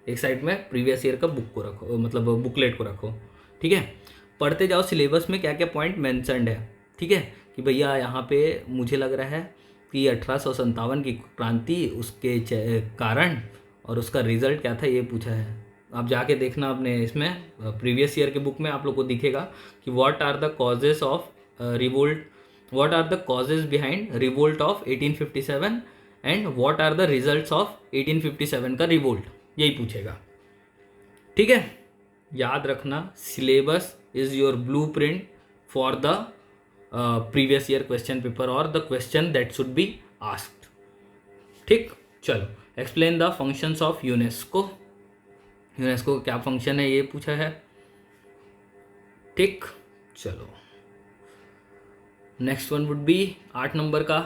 एक साइड में प्रीवियस ईयर का बुक को रखो, मतलब बुकलेट को रखो, ठीक है। पढ़ते जाओ सिलेबस में क्या क्या पॉइंट मैंशनड है, ठीक है, कि भैया यहाँ पे मुझे लग रहा है कि 1857 की क्रांति, उसके कारण और उसका रिजल्ट क्या था, ये पूछा है। आप जाके देखना अपने इसमें प्रीवियस ईयर के बुक में आप लोग को दिखेगा कि what are the causes of revolt, what are the causes behind revolt of 1857 and what are the results of 1857 का रिवोल्ट, यही पूछेगा, ठीक है। याद रखना, syllabus is your blueprint for the previous year question paper और the question that should be asked, ठीक। चलो, explain the functions of UNESCO, UNESCO क्या फंक्शन है ये पूछा है, ठीक। चलो, next one would B 8 number का,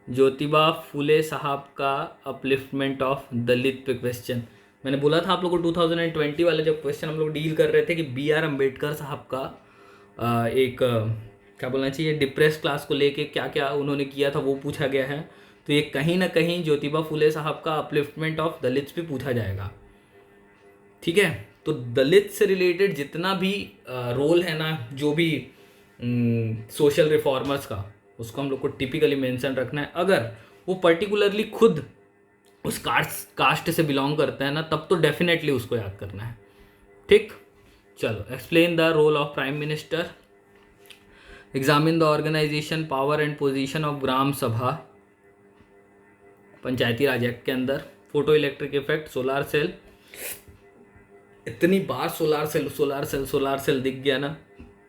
ज्योतिबा फुले साहब का अपलिफ्टमेंट ऑफ दलित पे क्वेश्चन। मैंने बोला था आप लोगों को 2020 वाले जब क्वेश्चन हम लोग डील कर रहे थे कि B.R. अम्बेडकर साहब का क्या बोलना चाहिए, डिप्रेस क्लास को लेके क्या क्या उन्होंने किया था वो पूछा गया है। तो ये कहीं ना कहीं ज्योतिबा फुले साहब का अपलिफ्टमेंट ऑफ दलित्स पे पूछा जाएगा, ठीक है। तो दलित से रिलेटेड जितना भी रोल है ना, जो भी सोशल रिफॉर्मर्स का, उसको हम लोग को टिपिकली मेंशन रखना है। अगर वो पर्टिकुलरली खुद उस कास्ट से बिलोंग करते हैं ना, तब तो डेफिनेटली उसको याद करना है, ठीक। चलो, explain the role of prime minister, examine the organisation, power and position of gram sabha, Panchayati Raj act के अंदर, photo electric effect, solar cell. इतनी बार solar cell solar cell solar cell दिख गया ना,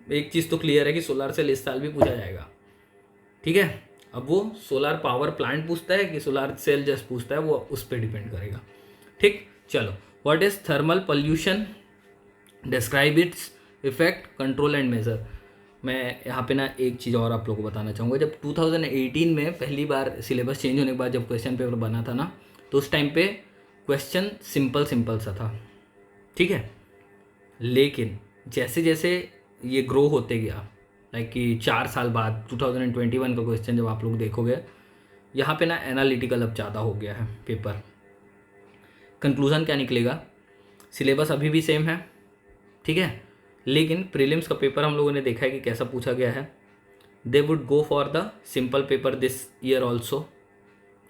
एक चीज़ तो क्लियर है कि सोलार सेल इस साल भी पूछा जाएगा, ठीक है। अब वो सोलार पावर प्लांट पूछता है कि सोलार सेल जस्ट पूछता है, वो उस पर डिपेंड करेगा, ठीक। चलो, what is thermal pollution, describe its effect, control and measure. मैं यहाँ पे ना एक चीज़ और आप लोगों को बताना चाहूँगा। जब 2018 में पहली बार सिलेबस चेंज होने के बाद जब क्वेश्चन पेपर बना था ना, तो उस टाइम पे क्वेश्चन सिंपल सा था, ठीक है। लेकिन जैसे जैसे ये ग्रो होते गया, लाइक कि 4 साल बाद 2021 का क्वेश्चन जब आप लोग देखोगे, यहाँ पे ना एनालिटिकल अब ज़्यादा हो गया है पेपर। कंक्लूज़न क्या निकलेगा, सिलेबस अभी भी सेम है, ठीक है, लेकिन प्रीलिम्स का पेपर हम लोगों ने देखा है कि कैसा पूछा गया है। They would go for the simple paper this year also,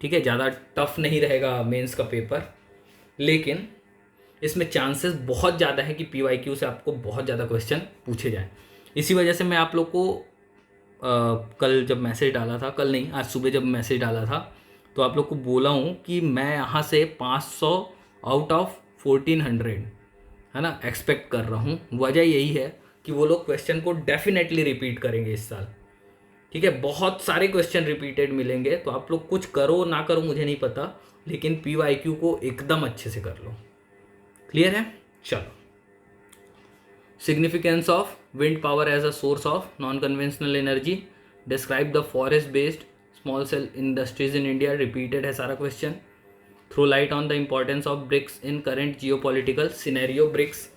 ठीक है। ज़्यादा टफ नहीं रहेगा मेंस का पेपर, लेकिन इसमें चांसेस बहुत ज़्यादा है कि PYQ से आपको बहुत ज़्यादा क्वेश्चन पूछे जाएँ। इसी वजह से मैं आप लोग को कल जब मैसेज डाला था, कल नहीं आज सुबह जब मैसेज डाला था, तो आप लोग को बोला हूँ कि मैं यहाँ से 500 आउट ऑफ 1400 है ना एक्सपेक्ट कर रहा हूँ। वजह यही है कि वो लोग क्वेश्चन को डेफिनेटली रिपीट करेंगे इस साल, ठीक है। बहुत सारे क्वेश्चन रिपीटेड मिलेंगे, तो आप लोग कुछ करो ना करो मुझे नहीं पता, लेकिन PYQ को एकदम अच्छे से कर लो, क्लियर है। चलो, significance of wind power as a source of non conventional energy, describe the forest based small scale industries in India, repeated है सारा question. Throw light on the importance of BRICS in current geopolitical scenario, BRICS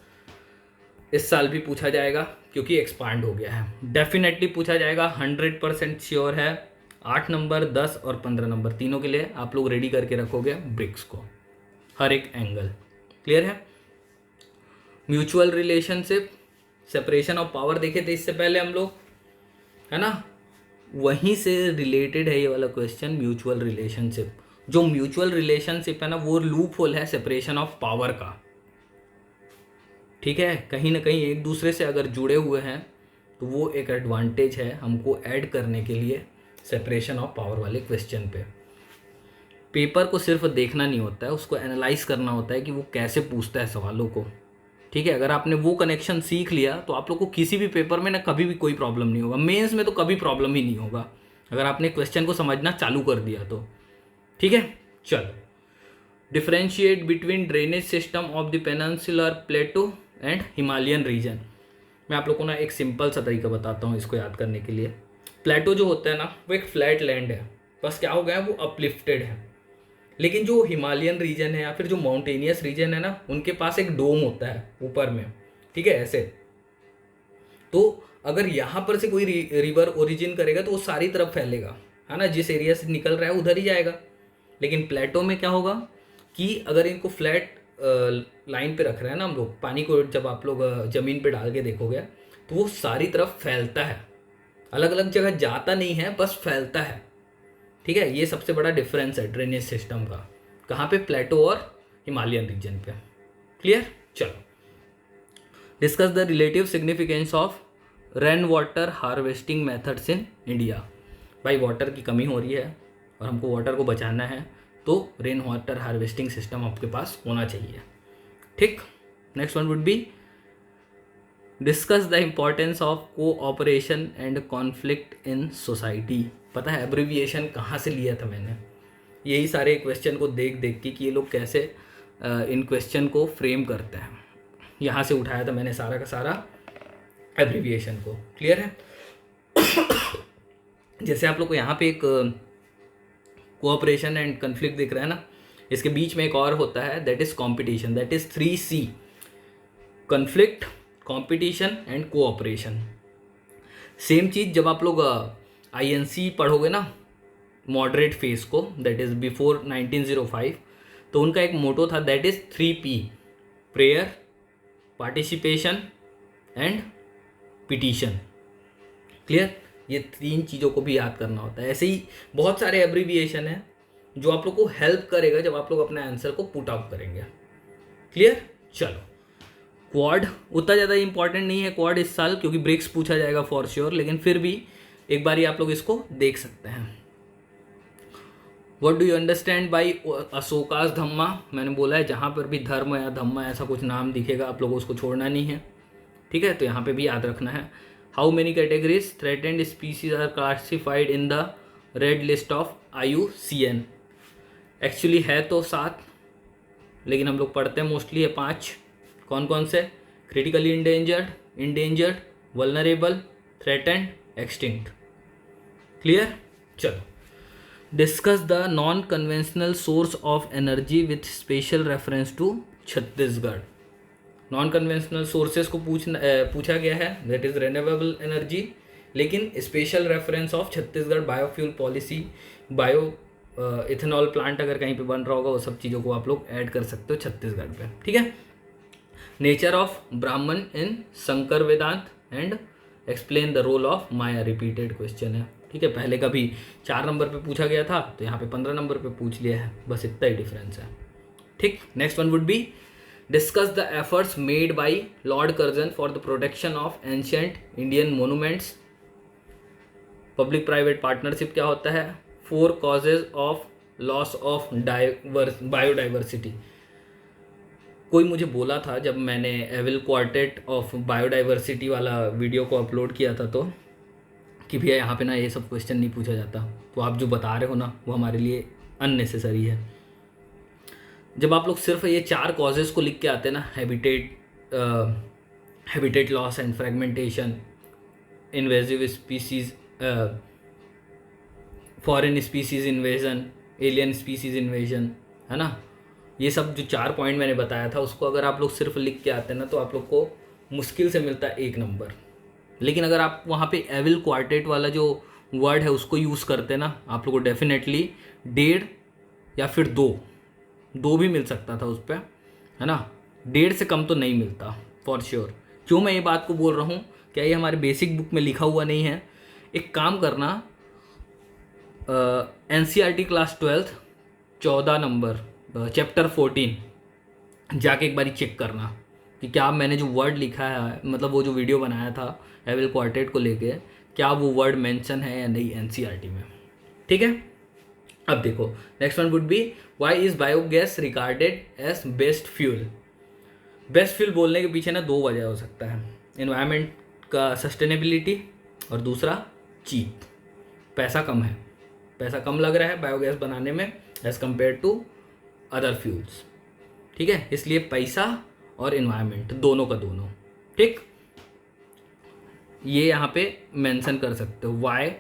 इस साल भी पूछा जाएगा क्योंकि expand हो गया है, डेफिनेटली पूछा जाएगा, 100% श्योर है। 8 नंबर 10 और 15 नंबर तीनों के लिए आप लोग रेडी करके रखोगे ब्रिक्स को, हर एक एंगल, क्लियर है। Mutual relationship, separation of power देखे थे इससे पहले हम लोग, है ना, वहीं से रिलेटेड है ये वाला क्वेश्चन, म्यूचुअल रिलेशनशिप। जो म्यूचुअल रिलेशनशिप है ना, वो लूप होल है सेपरेशन ऑफ पावर का, ठीक है। कहीं ना कहीं एक दूसरे से अगर जुड़े हुए हैं तो वो एक एडवांटेज है हमको ऐड करने के लिए सेपरेशन ऑफ पावर वाले क्वेश्चन पे। पेपर को सिर्फ देखना नहीं होता है, उसको एनालाइज करना होता है कि वो कैसे पूछता है सवालों को, ठीक है। अगर आपने वो कनेक्शन सीख लिया तो आप लोग को किसी भी पेपर में ना कभी भी कोई प्रॉब्लम नहीं होगा, मेंस में तो कभी प्रॉब्लम ही नहीं होगा अगर आपने क्वेश्चन को समझना चालू कर दिया तो, ठीक है। चलो, differentiate between drainage system of the peninsular plateau and Himalayan region. मैं आप लोग को ना एक सिंपल सा तरीका बताता हूँ इसको याद करने के लिए। प्लेटो जो होता है ना, वो एक फ्लैट लैंड है, बस क्या हो गया है वो अपलिफ्टेड है। लेकिन जो हिमालयन रीजन है या फिर जो माउंटेनियस रीजन है ना, उनके पास एक डोम होता है ऊपर में, ठीक है, ऐसे। तो अगर यहाँ पर से कोई रिवर ओरिजिन करेगा तो वो सारी तरफ फैलेगा, है ना, जिस एरिया से निकल रहा है उधर ही जाएगा। लेकिन प्लेटो में क्या होगा कि अगर इनको फ्लैट लाइन पे रख रहे हैं ना हम लोग, पानी को जब आप लोग ज़मीन पे डाल के देखोगे तो वो सारी तरफ फैलता है, अलग अलग जगह जाता नहीं है, बस फैलता है। ठीक है, ये सबसे बड़ा डिफरेंस है ड्रेनेज सिस्टम का, कहाँ पे, प्लेटो और हिमालयन रीजन पे। क्लियर? चलो, discuss the relative significance of rain water harvesting methods in India. भाई वाटर की कमी हो रही है और हमको वाटर को बचाना है, तो रेन वाटर हार्वेस्टिंग सिस्टम आपके पास होना चाहिए। ठीक, next one would be discuss the importance of cooperation and conflict in society. पता है एब्रिविएशन कहाँ से लिया था मैंने, यही सारे क्वेश्चन को देख देख के कि ये लोग कैसे इन क्वेश्चन को फ्रेम करते हैं, यहाँ से उठाया था मैंने सारा का सारा एब्रिविएशन को। क्लियर है? जैसे आप लोग को यहाँ पे एक कोऑपरेशन एंड कन्फ्लिक्ट दिख रहा है ना, इसके बीच में एक और होता है, that is competition, that is 3C, conflict, competition and cooperation. Same चीज़ जब आप लोग INC पढ़ोगे ना, मॉडरेट फेज को, दैट इज बिफोर 1905, तो उनका एक मोटो था, that is 3P, prayer, participation and petition. Clear? ये 3 चीज़ों को भी याद करना होता है। ऐसे ही बहुत सारे एब्रिविएशन हैं जो आप लोग को हेल्प करेगा जब आप लोग अपने आंसर को पुट आउट करेंगे। क्लियर? चलो, क्वाड उतना ज़्यादा इंपॉर्टेंट नहीं है क्वाड इस साल, क्योंकि ब्रिक्स पूछा जाएगा फॉर श्योर, लेकिन फिर भी एक बार आप लोग इसको देख सकते हैं। What do you understand by Ashoka's dhamma? मैंने बोला है जहाँ पर भी धर्म या धम्मा ऐसा कुछ नाम दिखेगा आप लोगों को उसको छोड़ना नहीं है। ठीक है, तो यहाँ पे भी याद रखना है। How many categories threatened species are classified in the red list of IUCN? Actually है तो 7, लेकिन हम लोग पढ़ते हैं मोस्टली है 5। कौन कौन से? Critically endangered, vulnerable, threatened, extinct. Clear? चलो, discuss the non conventional source of energy with special reference to Chhattisgarh. Non conventional sources को पूछा गया है, दैट इज रिन्यूएबल एनर्जी, लेकिन special reference of Chhattisgarh, biofuel policy, bio ethanol plant अगर कहीं पे बन रहा होगा, वो सब चीज़ों को आप लोग ऐड कर सकते हो छत्तीसगढ़ पे। ठीक है, nature of Brahman in Shankar Vedanta and explain the role of maya, repeated question है। ठीक है, पहले का भी 4 नंबर पे पूछा गया था, तो यहाँ पे 15 नंबर पे पूछ लिया है, बस इतना ही डिफरेंस है। ठीक, next one would be discuss the efforts made by Lord Curzon for the protection of ancient Indian monuments. Public private partnership क्या होता है? 4 causes of loss of biodiversity. कोई मुझे बोला था जब मैंने एविल क्वार्टेट ऑफ बायोडाइवर्सिटी वाला वीडियो को अपलोड किया था, तो कि भैया यहाँ पे ना ये सब क्वेश्चन नहीं पूछा जाता, तो आप जो बता रहे हो ना वो हमारे लिए अननेसेसरी है। जब आप लोग सिर्फ ये 4 कॉजेज़ को लिख के आते हैं ना, habitat loss and fragmentation, invasive species, foreign species invasion, alien species invasion, है ना, ये सब जो 4 पॉइंट मैंने बताया था, उसको अगर आप लोग सिर्फ लिख के आते हैं ना, तो आप लोग को मुश्किल से मिलता है 1 नंबर। लेकिन अगर आप वहाँ पे एविल क्वार्टेट वाला जो वर्ड है उसको यूज़ करते हैं ना, आप लोग को डेफिनेटली 1.5 या फिर 2 भी मिल सकता था उस पर, है ना। 1.5 से कम तो नहीं मिलता फॉर श्योर। क्यों मैं ये बात को बोल रहा हूँ? क्या ये हमारे बेसिक बुक में लिखा हुआ नहीं है? एक काम करना, NCERT क्लास 12 14 नंबर चैप्टर 14 जाके एक बारी चेक करना कि क्या मैंने जो वर्ड लिखा है, मतलब वो जो वीडियो बनाया था एविल क्वार्टेट को लेके, क्या वो वर्ड मेंशन है या नहीं NCERT में। ठीक है, अब देखो next one would be why is biogas regarded as best fuel. Best fuel बोलने के पीछे ना 2 वजह हो सकता है, एनवायरनमेंट का सस्टेनेबिलिटी और दूसरा चीप, पैसा कम है, पैसा कम लग रहा है बायोगैस बनाने में as compare to other fuels. ठीक है, इसलिए पैसा और एनवायरनमेंट दोनों का दोनों। ठीक, ये यहाँ पे मेंशन कर सकते हो why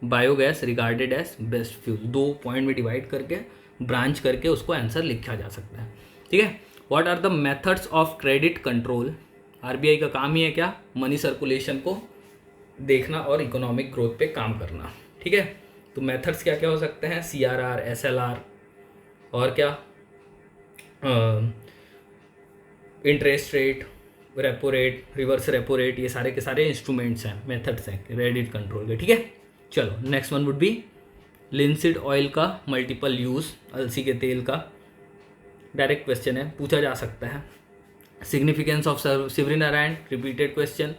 biogas regarded as best fuel, 2 point में डिवाइड करके ब्रांच करके उसको आंसर लिखा जा सकता है। ठीक है, what are the methods of credit control. RBI का काम ही है क्या? मनी सर्कुलेशन को देखना और इकोनॉमिक ग्रोथ पे काम करना। ठीक है, तो मेथड्स क्या क्या हो सकते हैं, CRR, SLR और क्या interest rate, repo rate, reverse repo rate, ये सारे के सारे इंस्ट्रूमेंट्स हैं, मेथड्स हैं क्रेडिट कंट्रोल के। ठीक है, चलो next one would B linseed oil का मल्टीपल यूज़, अलसी के तेल का। डायरेक्ट क्वेश्चन है, पूछा जा सकता है। Significance of Shivrinarayan, repeated question.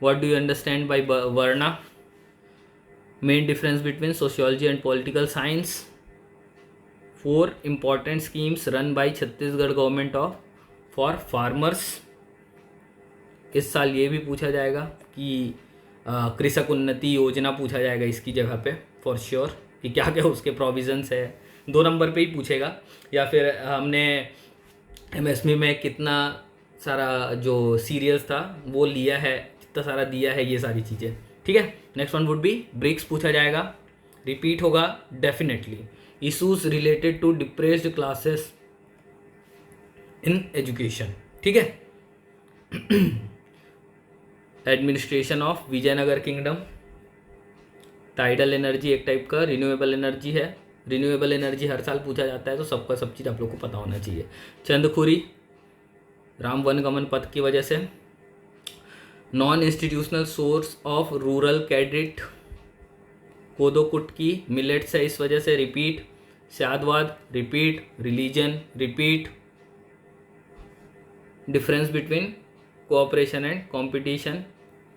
What do you understand by varna, main difference between sociology and political science. 4 important schemes run by Chhattisgarh government of for farmers. इस साल ये भी पूछा जाएगा कि कृषक उन्नति योजना पूछा जाएगा इसकी जगह पे फॉर श्योर, कि क्या क्या उसके प्रोविजंस है। 2 नंबर पे ही पूछेगा। या फिर हमने MSME में कितना सारा जो सीरियल्स था वो लिया है, कितना सारा दिया है, ये सारी चीज़ें। ठीक है, next one would be BRICS पूछा जाएगा, रिपीट होगा definitely. Issues related to depressed classes in education. ठीक है, administration of Vijayanagara kingdom. Tidal energy एक टाइप का रिन्यूएबल एनर्जी है। रिन्यूएबल एनर्जी हर साल पूछा जाता है, तो सबका सब चीज़ आप लोग को पता होना चाहिए। चंदखुरी, राम वनगमन पथ की वजह से। Non institutional source of rural credit, kodo kutki, millets है इस वजह से, repeat. Syadvada, repeat. Religion, repeat. Difference between cooperation and competition,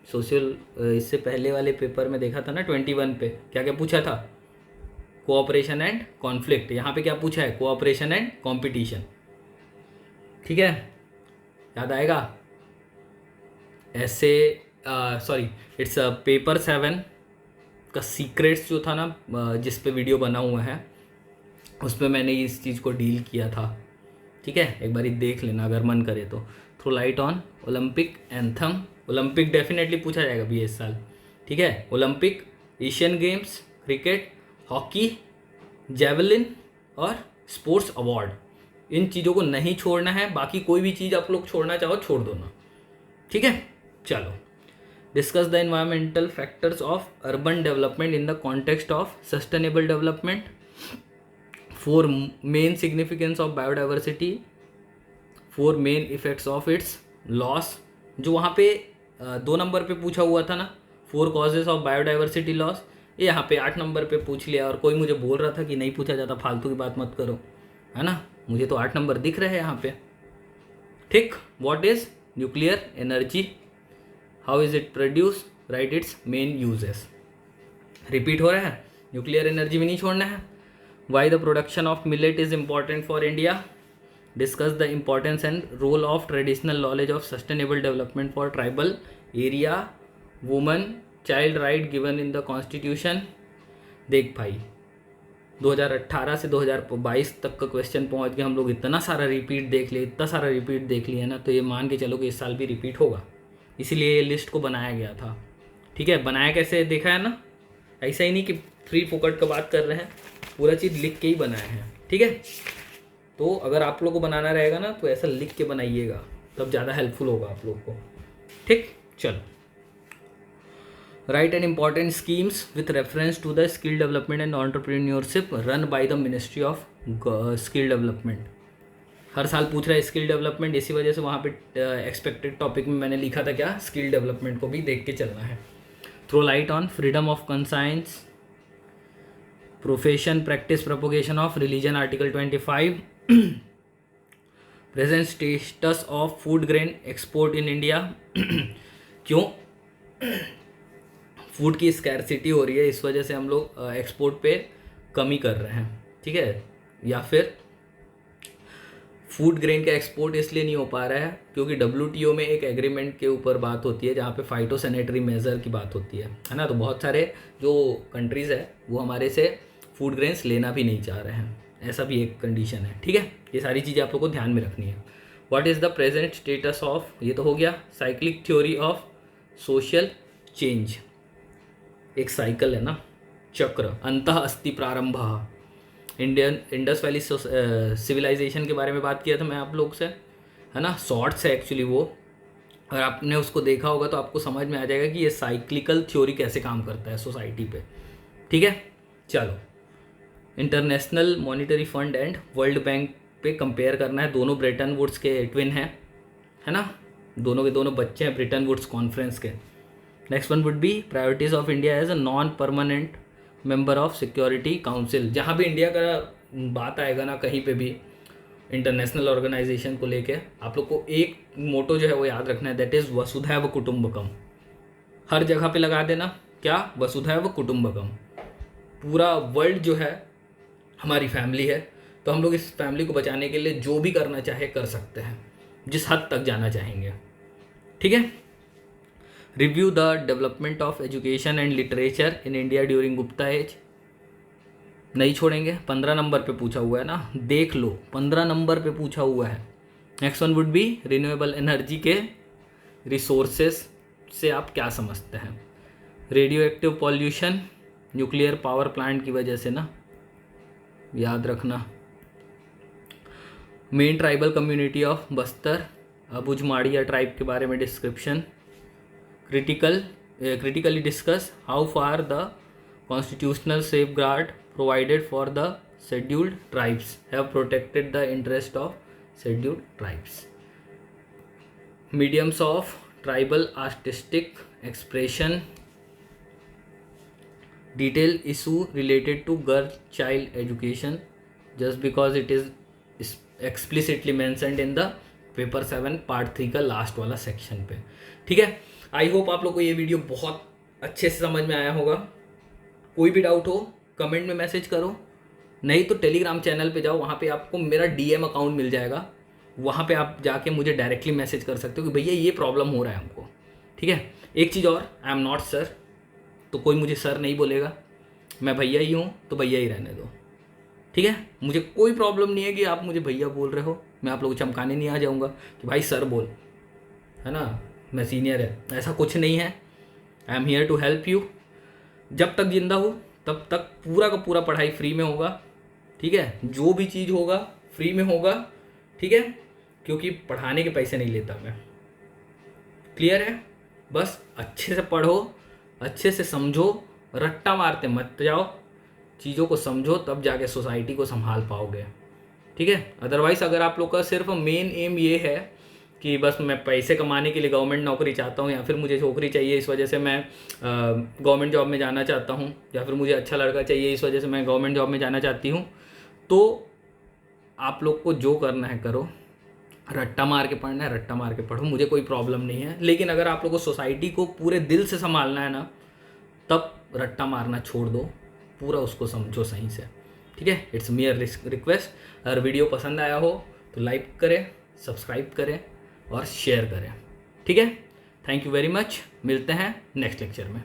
social, इससे पहले वाले पेपर में देखा था ना 21 पे, क्या क्या पूछा था, कोऑपरेशन एंड कॉन्फ्लिक्ट। यहाँ पे क्या पूछा है, कोऑपरेशन एंड कंपटीशन। ठीक है, याद आएगा। ऐसे सॉरी, इट्स पेपर 7 का सीक्रेट्स जो था ना, जिस पे वीडियो बना हुआ है, उस पर मैंने इस चीज़ को डील किया था। ठीक है, एक बार देख लेना अगर मन करे तो। Throw light on Olympic anthem. Olympic definitely पूछा जाएगा भी इस साल। ठीक है, Olympic, Asian games, cricket, hockey, javelin और स्पोर्ट्स अवार्ड, इन चीज़ों को नहीं छोड़ना है। बाकी कोई भी चीज़ आप लोग छोड़ना चाहो छोड़ दो ना। ठीक है, चलो। Discuss the environmental factors of urban development in the context of sustainable development. 4 main significance of biodiversity, 4 main effects of its loss, जो वहाँ पे 2 नंबर पे पूछा हुआ था ना, 4 कॉजेज ऑफ बायोडाइवर्सिटी लॉस, ये यहाँ पे 8 नंबर पे पूछ लिया। और कोई मुझे बोल रहा था कि नहीं पूछा जाता, फालतू की बात मत करो, है ना। मुझे तो 8 नंबर दिख रहे हैं यहाँ पे। ठीक, what is nuclear energy, how is it produce, right its main uses. Repeat हो रहा है, न्यूक्लियर एनर्जी भी नहीं छोड़ना है। Why the production of millet is important for India. Discuss the importance and role of traditional knowledge of sustainable development for tribal area, woman, child right given in the constitution. देख भाई, 2018 से 2022 तक का question पहुंच गया, हम लोग इतना सारा रिपीट देख लिए, इतना सारा रिपीट देख लिया ना, तो ये मान के चलो कि इस साल भी रिपीट होगा। इसीलिए ये लिस्ट को बनाया गया था। ठीक है, बनाया कैसे देखा है ना, ऐसा ही नहीं कि फ्री फोकट का बात कर रहे हैं, पूरा चीज़ लिख के ही बनाया है। ठीक है, तो अगर आप लोग को बनाना रहेगा ना, तो ऐसा लिख के बनाइएगा, तब ज़्यादा हेल्पफुल होगा आप लोग को। ठीक, चलो। Write and important schemes with reference to the skill development and entrepreneurship run by the ministry of skill development. हर साल पूछ रहा है स्किल डेवलपमेंट, इसी वजह से वहाँ पे एक्सपेक्टेड टॉपिक में मैंने लिखा था क्या, स्किल डेवलपमेंट को भी देख के चलना है। Throw light on freedom of conscience, profession, practice, propagation of religion, article 25। Present status of food grain export in India. क्यों, फूड की स्कैरसिटी हो रही है, इस वजह से हम लोग एक्सपोर्ट पे कमी कर रहे हैं। ठीक है, या फिर फूड ग्रेन का एक्सपोर्ट इसलिए नहीं हो पा रहा है क्योंकि WTO में एक एग्रीमेंट के ऊपर बात होती है, जहाँ पे फाइटोसैनिटरी मेजर की बात होती है ना। तो बहुत सारे जो कंट्रीज़ है वो हमारे से फूड ग्रेन्स लेना भी नहीं चाह रहे हैं, ऐसा भी एक कंडीशन है। ठीक है, ये सारी चीज़ें आप लोग को ध्यान में रखनी है। What is the present status of, ये तो हो गया, cyclic theory of social change. एक साइकिल है ना, चक्र, अंतः अस्ति प्रारंभ। इंडियन इंडस वैली सिविलाइजेशन के बारे में बात किया था मैं आप लोग से, है ना। शॉर्ट्स है एक्चुअली वो, और आपने उसको देखा होगा तो आपको समझ में आ जाएगा कि ये साइक्लिकल थ्योरी कैसे काम करता है सोसाइटी पे। ठीक है, चलो international monetary fund and world bank पे कंपेयर करना है। दोनों ब्रेटन वुड्स के ट्विन हैं, है ना, दोनों के दोनों बच्चे हैं ब्रेटन वुड्स कॉन्फ्रेंस के। Next one would be priorities of India as a non permanent member of security council. जहाँ भी इंडिया का बात आएगा ना कहीं पे भी इंटरनेशनल ऑर्गेनाइजेशन को लेके, आप लोग को एक मोटो जो है वो याद रखना है, दैट इज़ वसुधैव कुटुंबकम। हर जगह पे लगा देना, क्या, वसुधैव कुटुंबकम। पूरा वर्ल्ड जो है हमारी फैमिली है, तो हम लोग इस फैमिली को बचाने के लिए जो भी करना चाहे कर सकते हैं, जिस हद तक जाना चाहेंगे। ठीक है, review the development of education and literature in India during Gupta age. नहीं छोड़ेंगे, 15 नंबर पे पूछा हुआ है ना, देख लो 15 नंबर पे पूछा हुआ है। Next one would B renewable energy के रिसोर्सेस से आप क्या समझते हैं। Radio active pollution nuclear power plant की वजह से ना, याद रखना। Main tribal community of Bastar Abujhmaria tribe के बारे में description. critically discuss how far the constitutional safeguard provided for the scheduled tribes have protected the interest of scheduled tribes. Mediums of tribal artistic expression, detailed issue related to girl child education just because it is explicitly mentioned in the paper 7 part 3 का last वाला section पे। ठीक है, I hope आप लोग को ये video बहुत अच्छे से समझ में आया होगा। कोई भी डाउट हो कमेंट में मैसेज करो, नहीं तो टेलीग्राम चैनल पे जाओ, वहाँ पे आपको मेरा डीएम अकाउंट मिल जाएगा, वहाँ पे आप जाके मुझे डायरेक्टली मैसेज कर सकते हो कि भैया ये प्रॉब्लम हो रहा है हमको। ठीक है, एक चीज़ और, आई एम नॉट सर, तो कोई मुझे सर नहीं बोलेगा, मैं भैया ही हूँ, तो भैया ही रहने दो। ठीक है, मुझे कोई प्रॉब्लम नहीं है कि आप मुझे भैया बोल रहे हो, मैं आप लोगों को चमकाने नहीं आ जाऊँगा कि भाई सर बोल, है ना, मैं सीनियर है, ऐसा कुछ नहीं है। I am here to help you. जब तक जिंदा हो तब तक पूरा का पूरा पढ़ाई फ्री में होगा। ठीक है, जो भी चीज़ होगा फ्री में होगा। ठीक है, क्योंकि पढ़ाने के पैसे नहीं लेता मैं। क्लियर है, बस अच्छे से पढ़ो, अच्छे से समझो, रट्टा मारते मत जाओ, चीज़ों को समझो, तब जाके सोसाइटी को संभाल पाओगे। ठीक है, अदरवाइज़ अगर आप लोग का सिर्फ मेन एम ये है कि बस मैं पैसे कमाने के लिए गवर्नमेंट नौकरी चाहता हूँ, या फिर मुझे नौकरी चाहिए इस वजह से मैं गवर्नमेंट जॉब में जाना चाहता हूँ, या फिर मुझे अच्छा लड़का चाहिए इस वजह से मैं गवर्नमेंट जॉब में जाना चाहती हूँ, तो आप लोग को जो करना है करो, रट्टा मार के पढ़ना है रट्टा मार के पढ़ो, मुझे कोई प्रॉब्लम नहीं है। लेकिन अगर आप लोग को सोसाइटी को पूरे दिल से संभालना है ना, तब रट्टा मारना छोड़ दो, पूरा उसको समझो सही से। ठीक है, इट्स मियर रिक्वेस्ट। अगर वीडियो पसंद आया हो तो लाइक करें, सब्सक्राइब करें और शेयर करें। ठीक है, थैंक यू वेरी मच, मिलते हैं नेक्स्ट लेक्चर में।